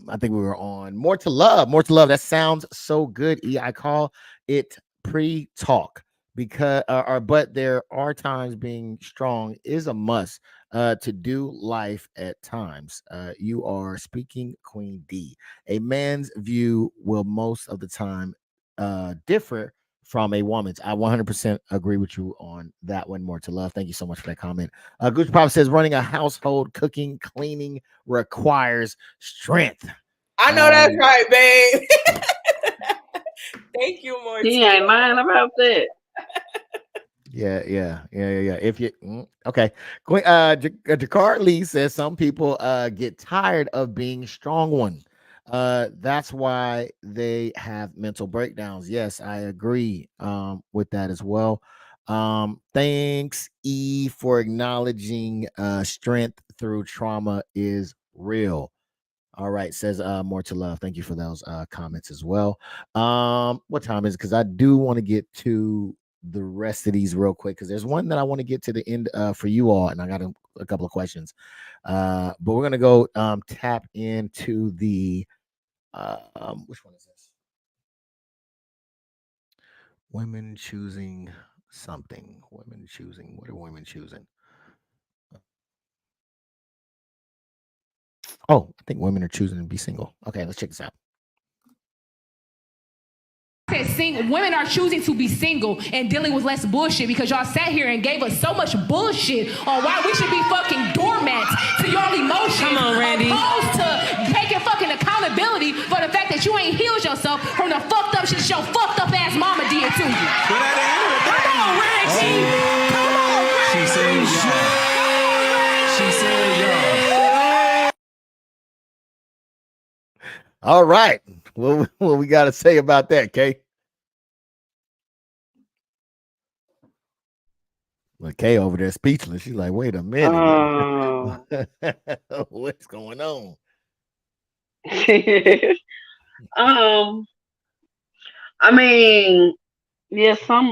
I think we were on more to love. More to love. That sounds so good. I call it pre-talk because, but there are times being strong is a must to do life at times. You are speaking, Queen D. A man's view will most of the time differ from a woman's. I 100% agree with you on that one. More to love. Thank you so much for that comment. Gucci Pop says running a household, cooking, cleaning requires strength. I know that's right, babe. Thank you, more. He ain't lying about that. Yeah. If you okay, Jakar Lee says some people get tired of being strong one. That's why they have mental breakdowns. Yes, I agree with that as well. Thanks, E, for acknowledging strength through trauma is real. All right, says more to love. Thank you for those comments as well. What time is it? Because I do want to get to the rest of these real quick because there's one that I want to get to the end for you all, and I got a couple of questions. But we're gonna go tap into the which one is this? Women choosing something. Women choosing. What are women choosing? Oh, I think women are choosing to be single. Okay, let's check this out. Women are choosing to be single and dealing with less bullshit because y'all sat here and gave us so much bullshit on why we should be fucking doormats to y'all emotions. Come on, Randy. Opposed to taking fucking accountability for the fact that you ain't healed yourself from the fucked up shit your fucked up ass mama did to you. Come on, Randy. Come on, Randy. She said y'all. She said y'all. All right. What we got to say about that, Kay? Well, Kay over there speechless. She's like, wait a minute. What's going on? I mean, yeah, some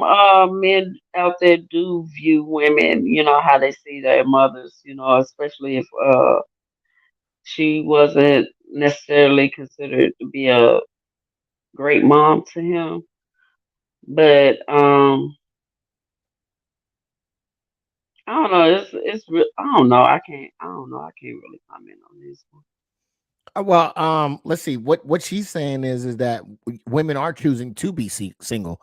men out there do view women, how they see their mothers, especially if she wasn't necessarily considered to be a great mom to him. But I don't know. I don't know. I can't really comment on this one. Well, let's see. What she's saying is that women are choosing to be single,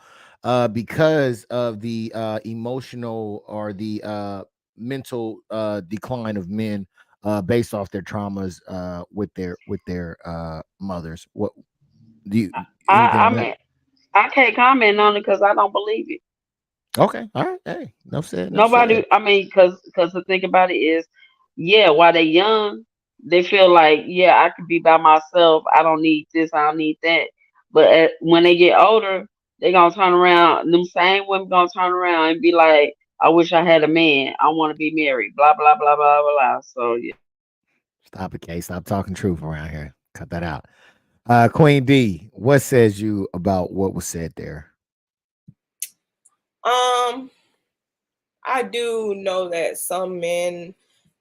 because of the emotional or the mental decline of men, based off their traumas with their mothers. What do you? I mean, I can't comment on it because I don't believe it. Okay, all right. Hey, no said. Nobody. I mean, because the thing about it is, yeah, while they young, they feel like, yeah, I could be by myself. I don't need this. I don't need that. But when they get older, they gonna turn around. Them same women gonna turn around and be like, I wish I had a man. I want to be married. Blah blah blah blah blah blah. So yeah. Stop it, Kay. Stop talking truth around here. Cut that out. Queen D, what says you about what was said there? I do know that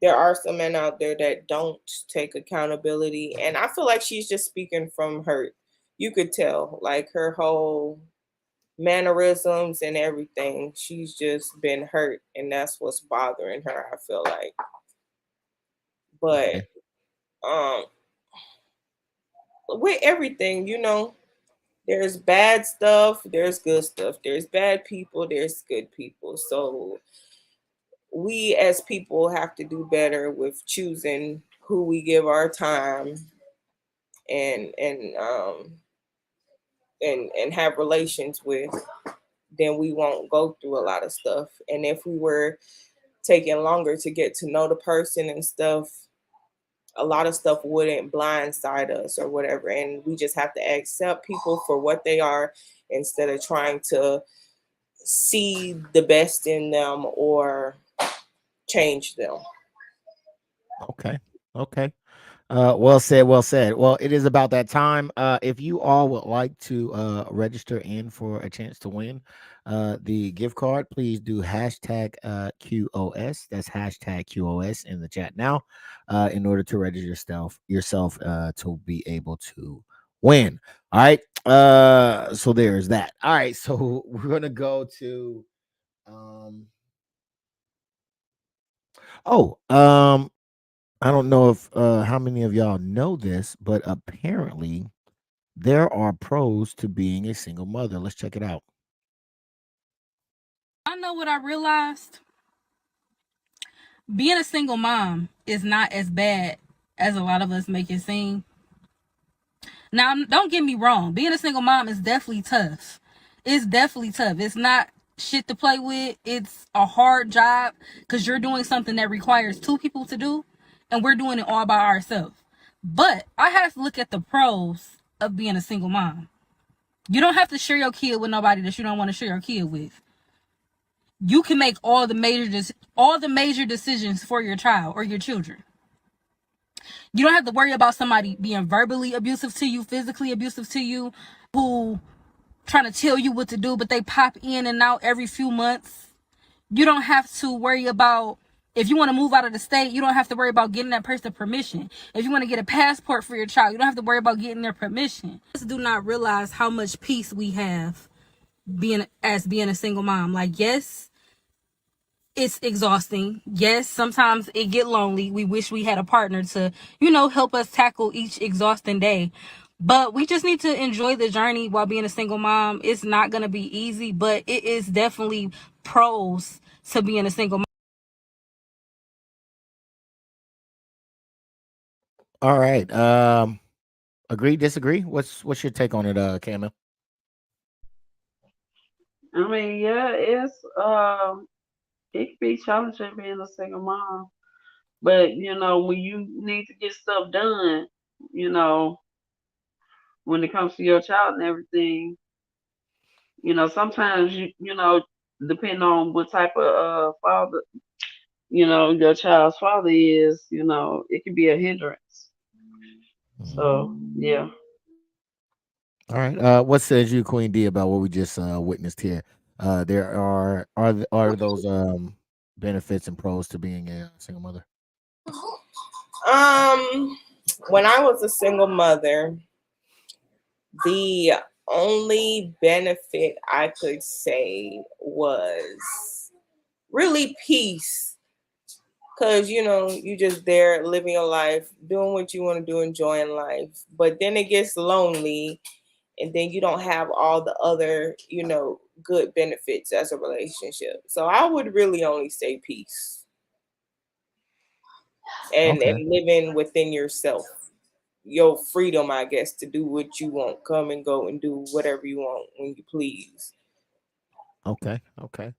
there are some men out there that don't take accountability, and I feel like she's just speaking from hurt. You could tell, like her whole mannerisms and everything. She's just been hurt, and that's what's bothering her, I feel like. But with everything, there's bad stuff, there's good stuff. There's bad people, there's good people. So we as people have to do better with choosing who we give our time and have relations with. Then we won't go through a lot of stuff. And if we were taking longer to get to know the person and stuff, a lot of stuff wouldn't blindside us or whatever. And we just have to accept people for what they are instead of trying to see the best in them or change them. Okay. Okay. Well said. Well said. Well, it is about that time. If you all would like to register in for a chance to win the gift card, please do hashtag QOS. That's hashtag QOS in the chat now, in order to register yourself to be able to win. All right. So there's that. All right. So we're gonna go to oh, I don't know if how many of y'all know this, but apparently there are pros to being a single mother. Let's check it out. I know what I realized. Being a single mom is not as bad as a lot of us make it seem. Now, don't get me wrong. Being a single mom is definitely tough. It's definitely tough. It's not shit to play with. It's a hard job because you're doing something that requires two people to do, and we're doing it all by ourselves. But I have to look at the pros of being a single mom. You don't have to share your kid with nobody that you don't want to share your kid with. You can make all the major decisions for your child or your children. You don't have to worry about somebody being verbally abusive to you, physically abusive to you, who trying to tell you what to do, but they pop in and out every few months. You don't have to worry about, if you want to move out of the state, you don't have to worry about getting that person permission. If you want to get a passport for your child, you don't have to worry about getting their permission. Just do not realize how much peace we have being a single mom. Like, yes, it's exhausting. Yes, sometimes it get lonely. We wish we had a partner to, help us tackle each exhausting day. But we just need to enjoy the journey while being a single mom. It's not going to be easy, but it is definitely pros to being a single mom. All right. Agree, disagree? What's your take on it, Camille? I mean, yeah, it can be challenging being a single mom. But when you need to get stuff done, you know, when it comes to your child and everything, sometimes depending on what type of father, your child's father is, it can be a hindrance. So yeah. All right. What says you, Queen D, about what we just witnessed here? There are those benefits and pros to being a single mother? When I was a single mother, the only benefit I could say was really peace. Cause you just there living your life, doing what you want to do, enjoying life. But then it gets lonely, and then you don't have all the other, good benefits as a relationship. So I would really only say peace and living within yourself, your freedom, I guess, to do what you want, come and go and do whatever you want when you please. Okay. Okay.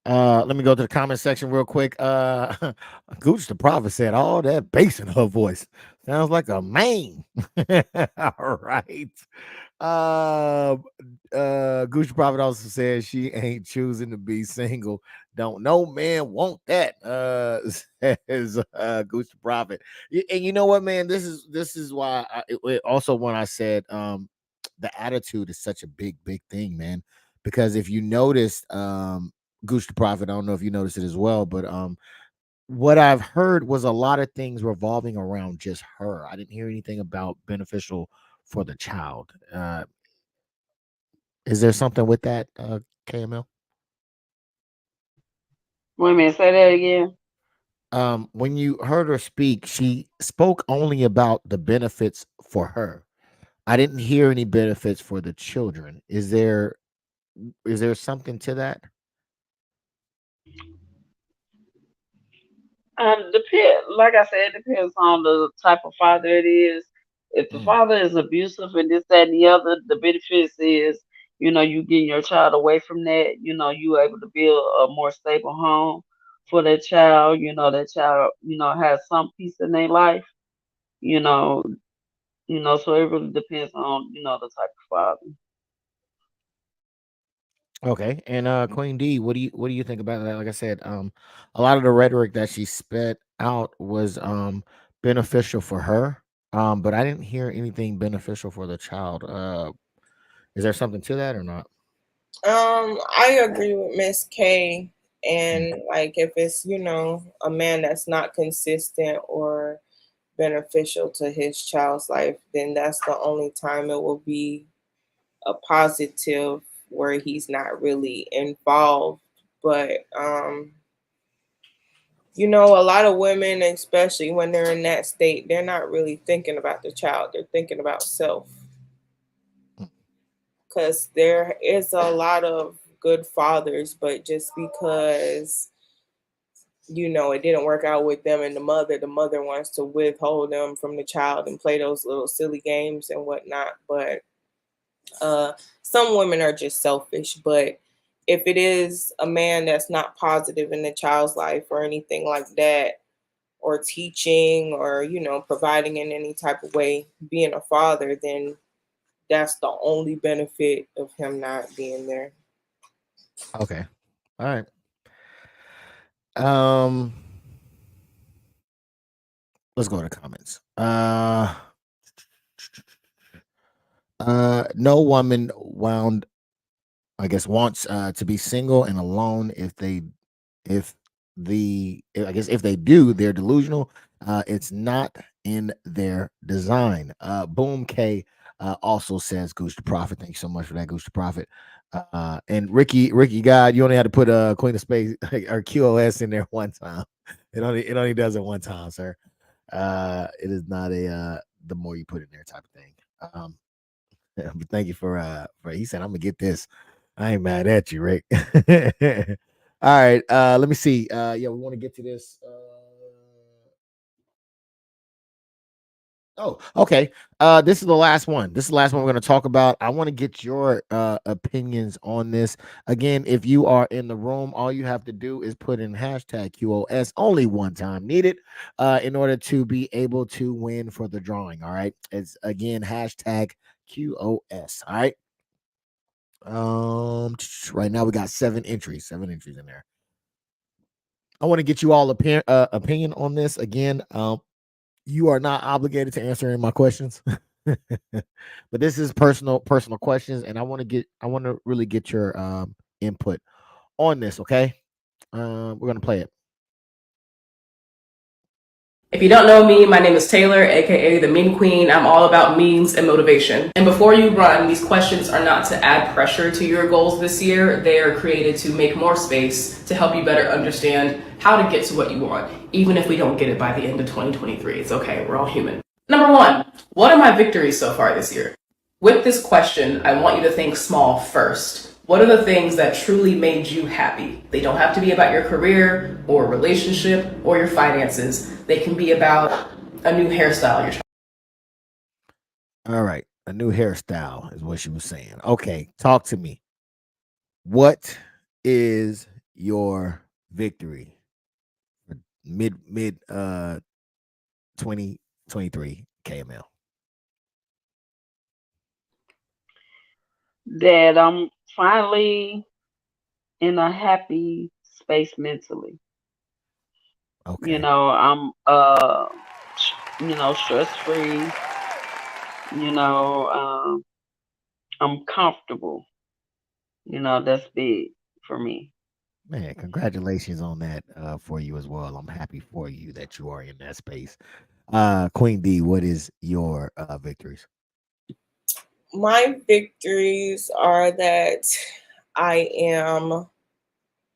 Let me go to the comment section real quick. Gooch the Prophet said all that bass in her voice sounds like a man. All right. Uh, Gooch the Prophet also says she ain't choosing to be single. Don't no man want that. Says Gooch the Prophet. And you know what, man? This is why also when I said the attitude is such a big thing, man. Because if you noticed, Gooch the Prophet, I don't know if you noticed it as well, but what I've heard was a lot of things revolving around just her. I didn't hear anything about beneficial for the child. Is there something with that, KML? Wait a minute, say that again. When you heard her speak, she spoke only about the benefits for her. I didn't hear any benefits for the children. Is there something to that? Depend. Like I said, it depends on the type of father it is. If the Mm, father is abusive and this, that, and the other, the benefits is, you getting your child away from that. You able to build a more stable home for that child. That child, has some peace in their life. You know, So it really depends on, the type of father. okay. And Queen D, what do you think about that? Like I said, a lot of the rhetoric that she spit out was beneficial for her. But I didn't hear anything beneficial for the child. Is there something to that or not? I agree with Miss K. Mm, And like, if it's a man that's not consistent or beneficial to his child's life, then that's the only time it will be a positive where he's not really involved. But a lot of women, especially when they're in that state, they're not really thinking about the child. They're thinking about self. mm. Because there is a lot of good fathers, but just because it didn't work out with them and the mother wants to withhold them from the child and play those little silly games and whatnot. But uh some women are just selfish. But if it is a man that's not positive in the child's life or anything like that, or teaching, or providing in any type of way, being a father, then that's the only benefit of him not being there. Okay. All right. Um, let's go to comments. No woman I guess wants to be single and alone. If I guess if they do, they're delusional. It's not in their design. Boom K also says Gooch the Prophet. Thank you so much for that, Gooch the Prophet. And Ricky God, you only had to put Queen of Space or QoS in there one time. It only does it one time, sir. It is not a the more you put in there type of thing. But thank you for he said I'm gonna get this. I ain't mad at you, Rick. All right, let me see. Yeah, we want to get to this. Oh, okay. This is the last one. This is the last one we're going to talk about. I want to get your opinions on this. Again, if you are in the room, all you have to do is put in hashtag QOS, only one time needed, in order to be able to win for the drawing. All right. It's again hashtag QOS. All right. Right now we got seven entries in there. I want to get you all opinion on this. Again, you are not obligated to answer any of my questions. But this is personal questions, and I want to really get your input on this. Okay. We're gonna play it. If you don't know me, my name is Taylor, aka the Meme Queen. I'm all about memes and motivation. And before you run, these questions are not to add pressure to your goals this year. They are created to make more space to help you better understand how to get to what you want, even if we don't get it by the end of 2023. It's okay, we're all human. Number one, what are my victories so far this year? With this question, I want you to think small first. What are the things that truly made you happy? They don't have to be about your career or relationship or your finances. They can be about a new hairstyle you're trying. All right, a new hairstyle is what she was saying. Okay, talk to me. What is your victory for mid 2023 KML? That I'm finally in a happy space mentally. Okay. I'm stress free. I'm comfortable. That's big for me. Man, congratulations on that for you as well. I'm happy for you that you are in that space. Queen D, what is your victories? My victories are that I am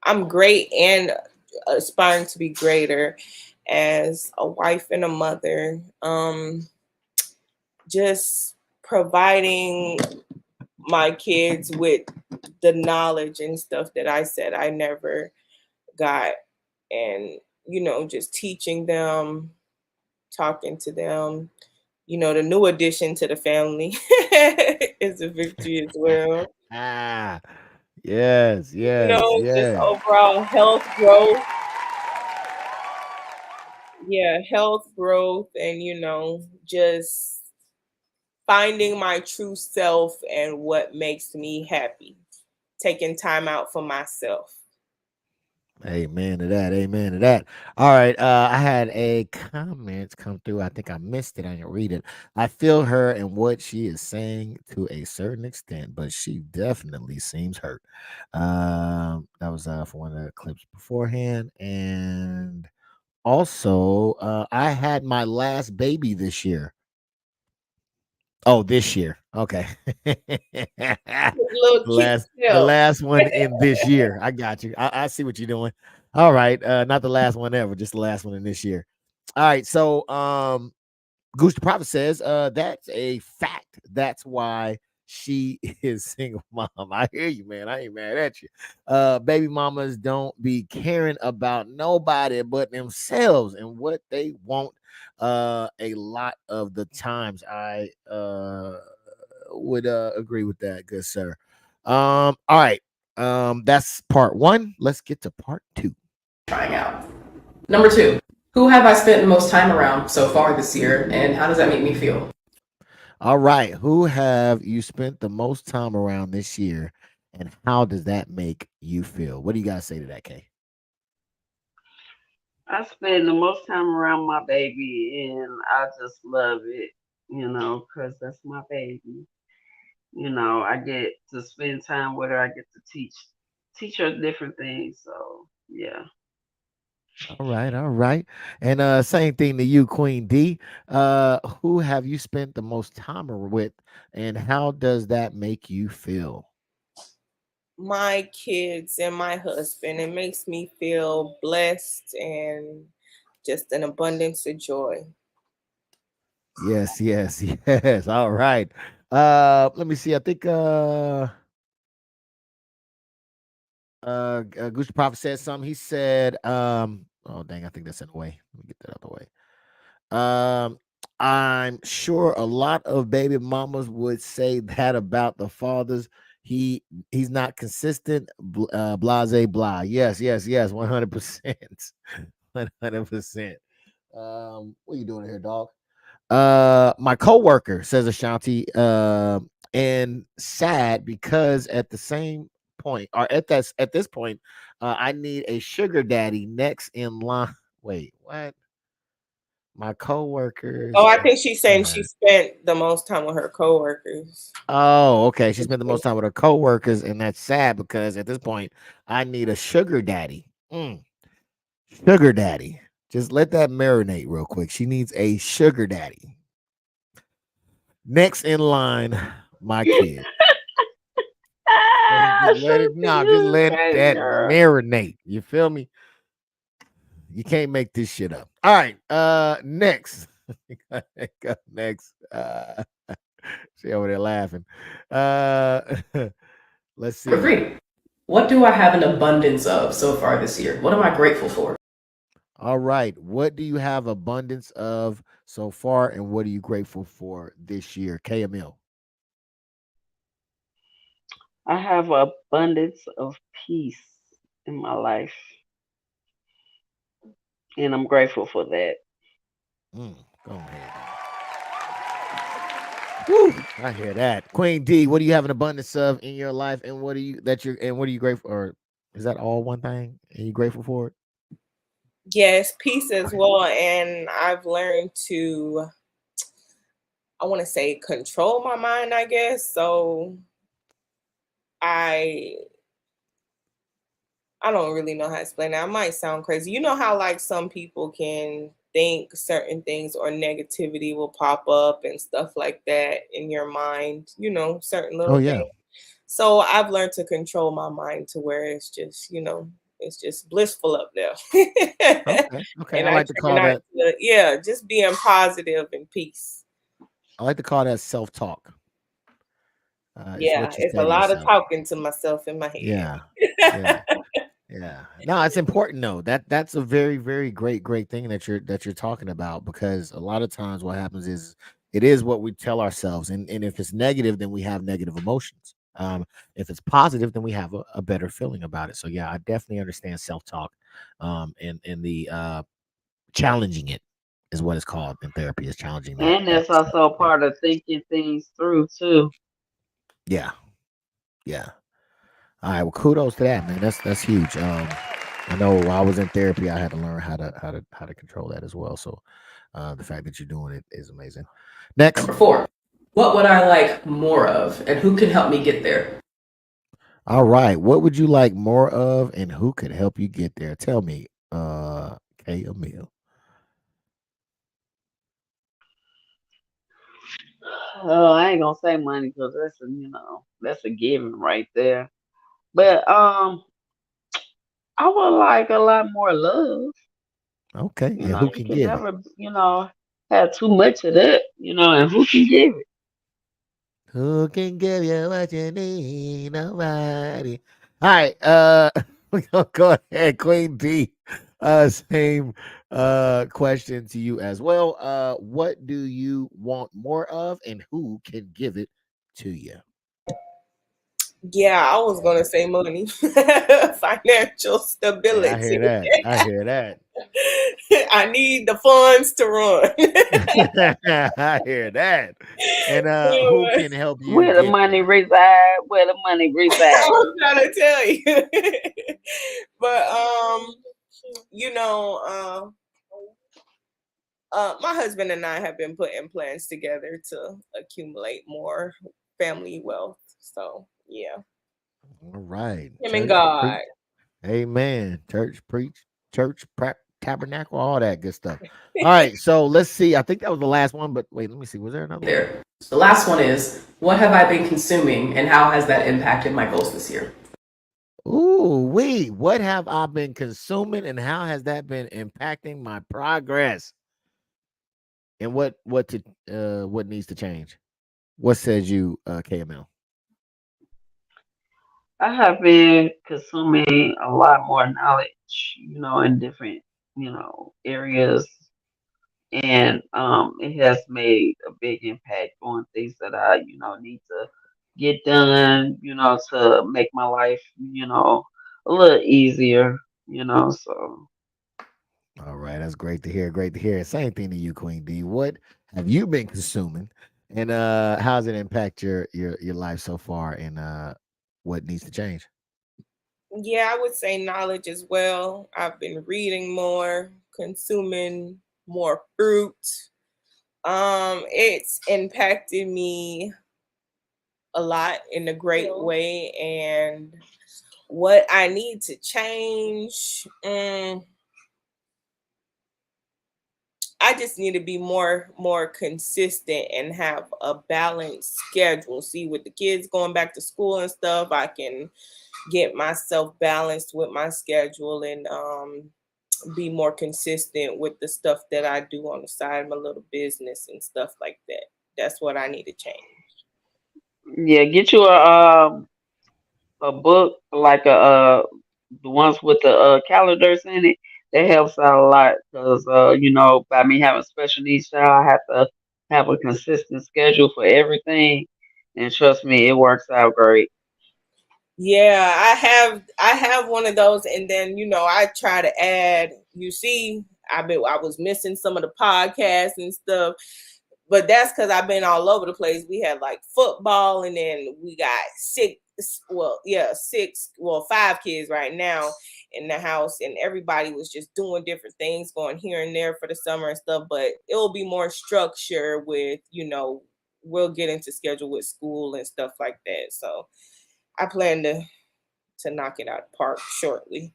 I'm great and aspiring to be greater as a wife and a mother. Just providing my kids with the knowledge and stuff that I said I never got, and just teaching them, talking to them. The new addition to the family is a victory as well. Ah, yes, yes, Just yes. overall health growth. Yeah, health growth, and just finding my true self and what makes me happy. Taking time out for myself. Amen to that. Amen to that. All right. I had a comment come through. I think I missed it. I didn't read it. I feel her and what she is saying to a certain extent, but she definitely seems hurt. That was for one of the clips beforehand. And also, I had my last baby this year. Oh, this year. Okay. Little cute The self. last one in this year. I got you. I see what you're doing. All right. Not the last one ever, just the last one in this year. All right. So Goose the Prophet says, that's a fact. That's why she is single mom. I hear you, man. I ain't mad at you. Baby mamas don't be caring about nobody but themselves and what they want. A lot of the times I would agree with that, good sir. All right. That's part one. Let's get to part two. Trying out. Number 2, who have I spent the most time around so far this year, and how does that make me feel? All right. Who have you spent the most time around this year, and how does that make you feel? What do you guys say to that, Kay? I spend the most time around my baby, and I just love it, because that's my baby. I get to spend time with her. I get to teach her different things. So yeah. All right, all right. And same thing to you, Queen D. Who have you spent the most time with, and how does that make you feel? My kids and my husband. It makes me feel blessed and just an abundance of joy. Yes, yes, yes. All right. Let me see. I think Gucci Prophet said something. He said, oh dang, I think that's in the way. Let me get that out of the way. I'm sure a lot of baby mamas would say that about the fathers. He's not consistent, blase blah. Yes, yes, yes, 100%. 100%. What are you doing here, dog? My coworker, says Ashanti, and sad because at the same point, or at this point, I need a sugar daddy next in line. Wait, what? My coworkers. Oh, I think she's saying she spent the most time with her coworkers. Oh, okay. She spent the most time with her coworkers, and that's sad because at this point, I need a sugar daddy. Sugar daddy. Just let that marinate real quick. She needs a sugar daddy. Next in line, my kid. Just let it just let that marinate. You feel me? You can't make this shit up. All right. Next. Next. She over there laughing. Let's see. Number 3, what do I have an abundance of so far this year? What am I grateful for? All right. What do you have abundance of so far, and what are you grateful for this year? KML. I have abundance of peace in my life, and I'm grateful for that. Go ahead. Woo, I hear that. Queen D, what do you have an abundance of in your life, and what are you grateful, or is that all one thing? Are you grateful for it? Yes, peace as well. And I've learned to, I want to say, control my mind, I guess. So I don't really know how to explain that. I might sound crazy. You know how like some people can think certain things or negativity will pop up and stuff like that in your mind, certain Oh little yeah. things. So I've learned to control my mind to where it's just, it's just blissful up there. Okay. And I I like to try call not that. to, yeah, just being positive and peace. I like to call that self-talk. It's Yeah, what you it's say a to lot of yourself. talking to myself in my Yeah. head. Yeah. Yeah. No, it's important though. That's a very, very great thing that you're talking about, because a lot of times what happens is it is what we tell ourselves. And if it's negative, then we have negative emotions. If it's positive, then we have a better feeling about it. So yeah, I definitely understand self-talk. And the challenging it is what it's called in therapy, is challenging that And that that's also a part of thinking things through too. yeah. Yeah. All right. Well, kudos to that, man. That's huge. I know while I was in therapy, I had to learn how to control that as well. So, the fact that you're doing it is amazing. Next, 4. What would I like more of, and who can help me get there? all right. What would you like more of, and who could help you get there? Tell me, K. Emil. Oh, I ain't gonna say money because that's a given right there. But I would like a lot more love. Okay, You and know, who you can can give it? never, have too much of that. And who can give it? Who can give you what you need? Nobody. All right, we gonna go ahead, Queen D. Same question to you as well. What do you want more of, and who can give it to you? Yeah, I was gonna say money, financial Yeah, I hear stability. that. I hear that. I need the funds to run. I hear that. And who can help you Where the get money there? reside? Where the money I reside? was trying to tell you. But you know, my husband and I have been putting plans together to accumulate more family wealth. So yeah, All right. him and Church God. preach. Amen. Church preach. Tabernacle, all that good stuff. All right. So let's see. I think that was the last one, but wait, let me see. Was there another one? There. The last one is, what have I been consuming, and how has that impacted my goals this year? Ooh, what have I been consuming, and how has that been impacting my progress? And what needs to change? What says you, KML? I have been consuming a lot more knowledge, in different, areas, and it has made a big impact on things that I, need to get done, to make my life, a little easier, so. All right, that's great to hear. Great to hear. Same thing to you, Queen D. What have you been consuming, and how's it impact your life so far, and what needs to change? Yeah, I would say knowledge as well. I've been reading more, consuming more fruit. It's impacted me a lot in a great way. And what I need to change, I just need to be more consistent and have a balanced schedule. See, with the kids going back to school and stuff, I can get myself balanced with my schedule and be more consistent with the stuff that I do on the side, my little business and stuff like that. That's what I need to change. Yeah, get you a book like the ones with the calendars in it. That helps out a lot because by me having special needs child, I have to have a consistent schedule for everything, and trust me, it works out great. Yeah, I have one of those, and then I try to add. You see, I was missing some of the podcasts and stuff, but that's because I've been all over the place. We had like football, and then we got five kids right now in the house, and everybody was just doing different things, going here and there for the summer and stuff. But it will be more structure with we'll get into schedule with school and stuff like that. So I plan to knock it out of the park shortly.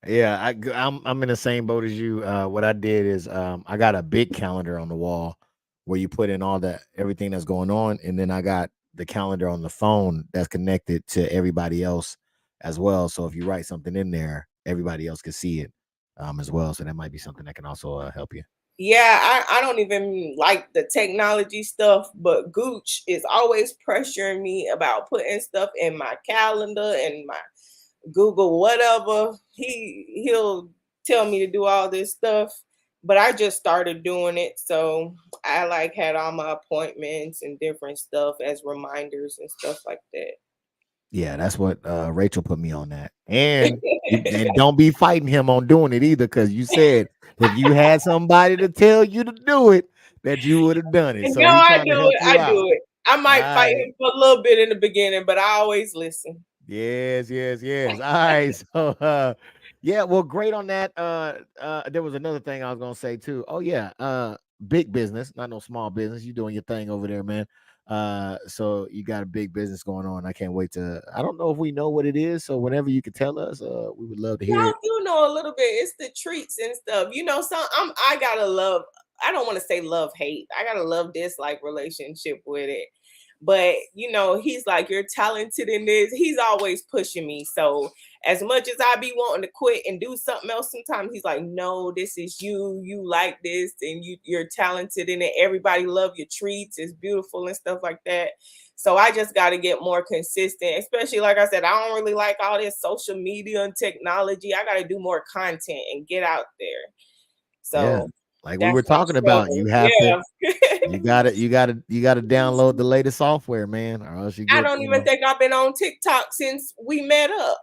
Yeah, I'm in the same boat as you. What I did is I got a big calendar on the wall where you put in all that everything that's going on, and then I got the calendar on the phone that's connected to everybody else as well. So if you write something in there, everybody else can see it as well. So that might be something that can also help you. Yeah, I don't even like the technology stuff, but Gooch is always pressuring me about putting stuff in my calendar and my Google whatever. He'll tell me to do all this stuff, but I just started doing it. So I like had all my appointments and different stuff as reminders and stuff like that. Yeah, that's what Rachel put me on that. And don't be fighting him on doing it either, because you said if you had somebody to tell you to do it, that you would have done it. And So no, he's I trying do to help it. you I out. do it. I might All fight right. him for a little bit in the beginning, but I always listen. Yes. All right. So yeah, well, great on that. There was another thing I was gonna say too. Oh yeah, big business, not no small business. You doing your thing over there, man. So you got a big business going on. I can't wait to I don't know if we know what it is, so whenever you can tell us, we would love to hear Y'all it. do know a little bit. It's the treats and stuff. I gotta love, I don't want to say love hate. I gotta love dislike relationship with it. But he's like, you're talented in this. He's always pushing me. So as much as I be wanting to quit and do something else, sometimes he's like, no, this is you. You like this and you're talented in it. Everybody love your treats. It's beautiful and stuff like that. So I just got to get more consistent, especially like I said, I don't really like all this social media and technology. I got to do more content and get out there. Yeah, So like we that's were my talking about, struggle. you have to, Yeah. you gotta download the latest software, man, or else you I get, don't even think I've been on TikTok since we met up.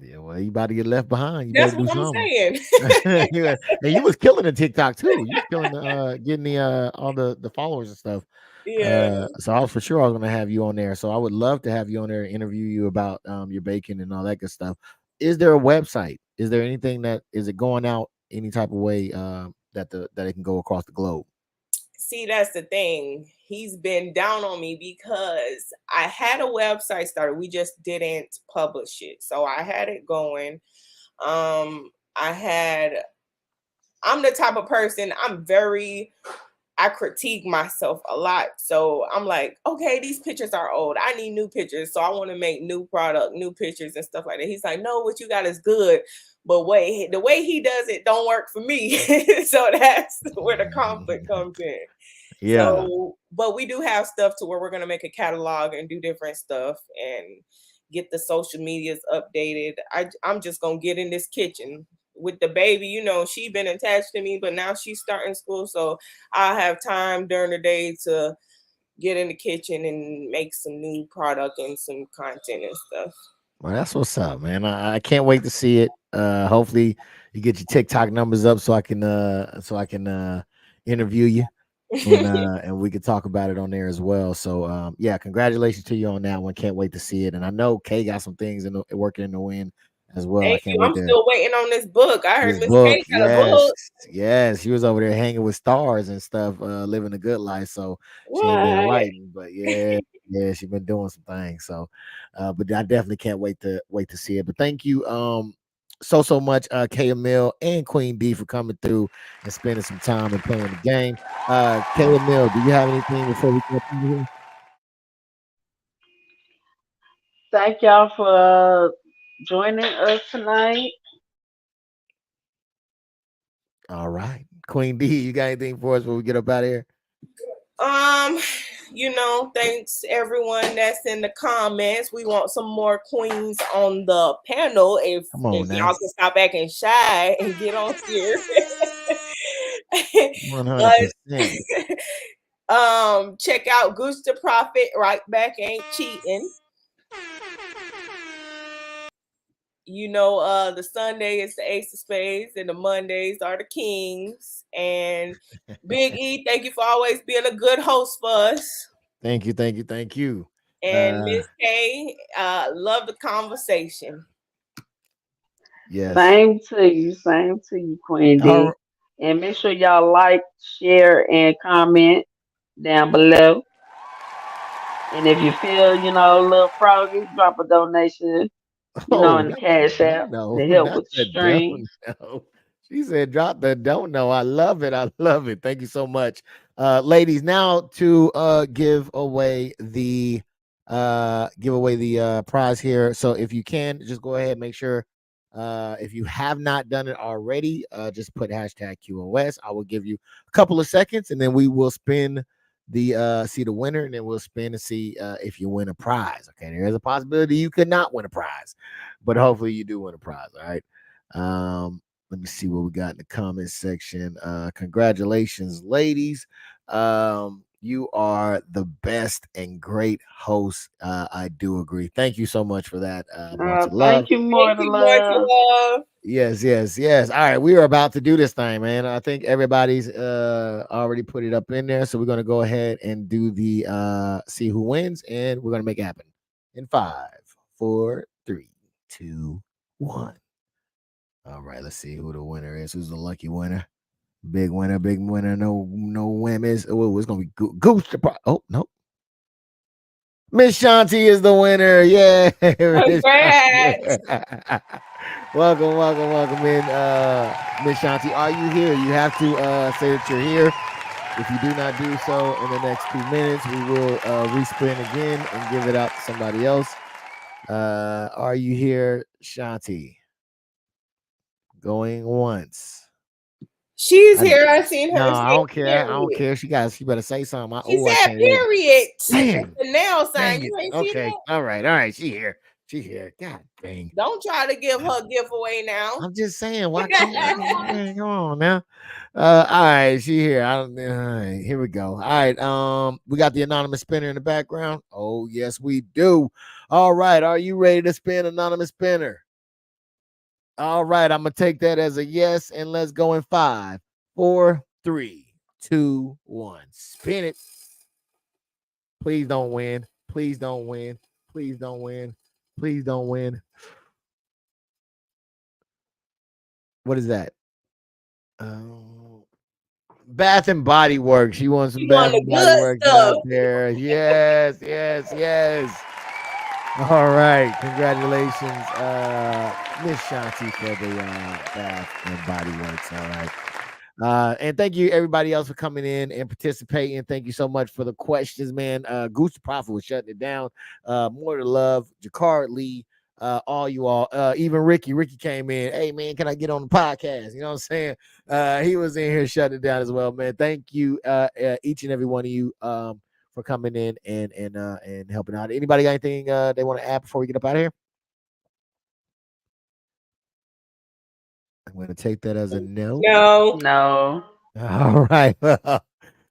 yeah, well, you about to get left behind. You better That's do what I'm something. saying. Yeah, and you was killing the TikTok too. You was killing the getting the all the followers and stuff. Yeah. So I was for sure I was gonna have you on there. So I would love to have you on there and interview you about your baking and all that good stuff. Is there a website? Is there anything that is it going out any type of way that it can go across the globe? See, that's the thing. He's been down on me because I had a website started. We just didn't publish it. So I had it going. Um, I had I'm the type of person, I critique myself a lot. So I'm like, okay, these pictures are old. I need new pictures. So I want to make new product, new pictures and stuff like that. He's like, no, what you got is good. But the way he does it don't work for me. So that's where the conflict comes in. Yeah. So, but we do have stuff to where we're going to make a catalog and do different stuff and get the social medias updated. I'm just going to get in this kitchen with the baby. She been attached to me, but now she's starting school. So I'll have time during the day to get in the kitchen and make some new product and some content and stuff. Well, that's what's up, man. I can't wait to see it. Hopefully you get your TikTok numbers up so I can interview you and we could talk about it on there as well. So yeah, congratulations to you on that one. Can't wait to see it. And I know Kay got some things working in the wind as well. I Thank can't you. wait I'm to still waiting on this book. I heard this Miss book. K got a book. Yes. She was over there hanging with stars and stuff, living a good life. So she ain't been What? writing, but yeah, she been doing some things. So but I definitely can't wait to see it. But thank you so much, K Emil and Queen B for coming through and spending some time and playing the game. K Emil, do you have anything before we continue here? Thank y'all for joining us tonight. All right. Queen D, you got anything for us before we get up out of here? Thanks everyone that's in the comments. We want some more queens on the panel. If Come on now. y'all can stop acting shy and get on here. 100%. Check out Goose the Prophet. Right back ain't cheating. The Sunday is the Ace of Spades, and the Mondays are the Kings. And Big E, thank you for always being a good host for us. Thank you. And Miss K, love the conversation. Yes. Same to you, Queen D. And make sure y'all like, share, and comment down below. And if you feel, a little froggy, drop a donation, in the Cash App to help Not with the the don't stream. know. She said, "Drop the don't know." I love it. Thank you so much, ladies. Now to give away the prize here. So if you can, just go ahead, make sure. If you have not done it already, just put hashtag QOS. I will give you a couple of seconds, and then we will spin see the winner, and then we'll spin to see if you win a prize. Okay, there is a possibility you could not win a prize, but hopefully you do win a prize. All right. Let me see what we got in the comment section. Congratulations, ladies. You are the best and great host. I do agree. Thank you so much for that. Thank you, more to love. Yes. All right, we are about to do this thing, man. I think everybody's already put it up in there, so we're gonna go ahead and do the see who wins, and we're gonna make it happen in 5, 4, 3, 2, 1. All right, let's see who the winner is. Who's the lucky winner? Big winner. No women's. Oh, it's gonna be Goose. Oh no, Miss Shanti is the winner. Yeah. Congrats. Welcome in, Miss Shanti. Are you here? You have to say that you're here. If you do not do so in the next 2 minutes, we will respin again and give it out to somebody else. Are you here, Shanti? Going once. She's here. I seen her. No, I don't care. Period. I don't care. She better say something. She said period. Dang. The nail sign. You ain't see Okay. that? All right. She here. God dang. Don't try to give her giveaway now. I'm just saying. Why can't come on now? All right, she here. All right, here we go. All right. We got the anonymous spinner in the background. Oh, yes, we do. All right. Are you ready to spin, anonymous spinner? All right, I'm gonna take that as a yes, and let's go in 5, 4, 3, 2, 1. Spin it. Please don't win. Please don't win. Please don't win. Please don't win. What is that? Bath and Body Works. She wants some Bath and Body Works out there. Yes. All right. Congratulations, Miss Shanti, for the Bath and Body Works. All right. And thank you everybody else for coming in and participating. Thank you so much for the questions, man. Goose the Prophet was shutting it down. More to love, Jakar Lee, all you all, even Ricky came in. Hey man, can I get on the podcast? You know what I'm saying? He was in here shutting it down as well, man. Thank you, each and every one of you, for coming in and helping out. Anybody got anything they want to add before we get up out of here? I'm going to take that as a no. No. All right.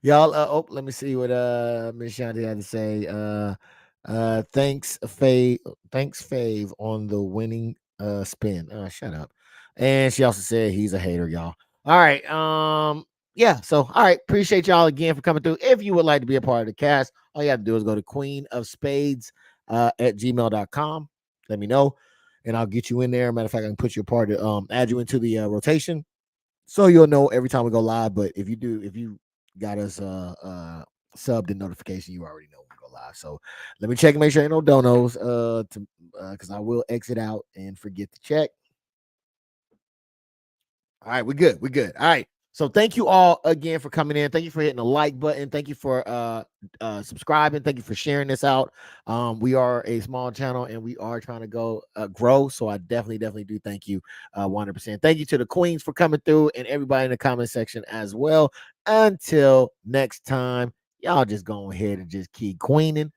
Y'all, let me see what Miss Shanti had to say. Thanks Fave on the winning spin. Shut up. And she also said he's a hater, y'all. All right. Yeah, so all right, appreciate y'all again for coming through. If you would like to be a part of the cast, all you have to do is go to queenofspades at gmail.com. Let me know, and I'll get you in there. Matter of fact, I can put you a part of add you into the rotation, so you'll know every time we go live. But if you got us subbed in notification, you already know when we go live. So let me check and make sure ain't no donos because I will exit out and forget to check. All right, we're good. All right. So thank you all again for coming in. Thank you for hitting the like button. Thank you for subscribing. Thank you for sharing this out. We are a small channel and we are trying to go grow. So I definitely do thank you 100%. Thank you to the queens for coming through and everybody in the comment section as well. Until next time, y'all just go ahead and just keep queening.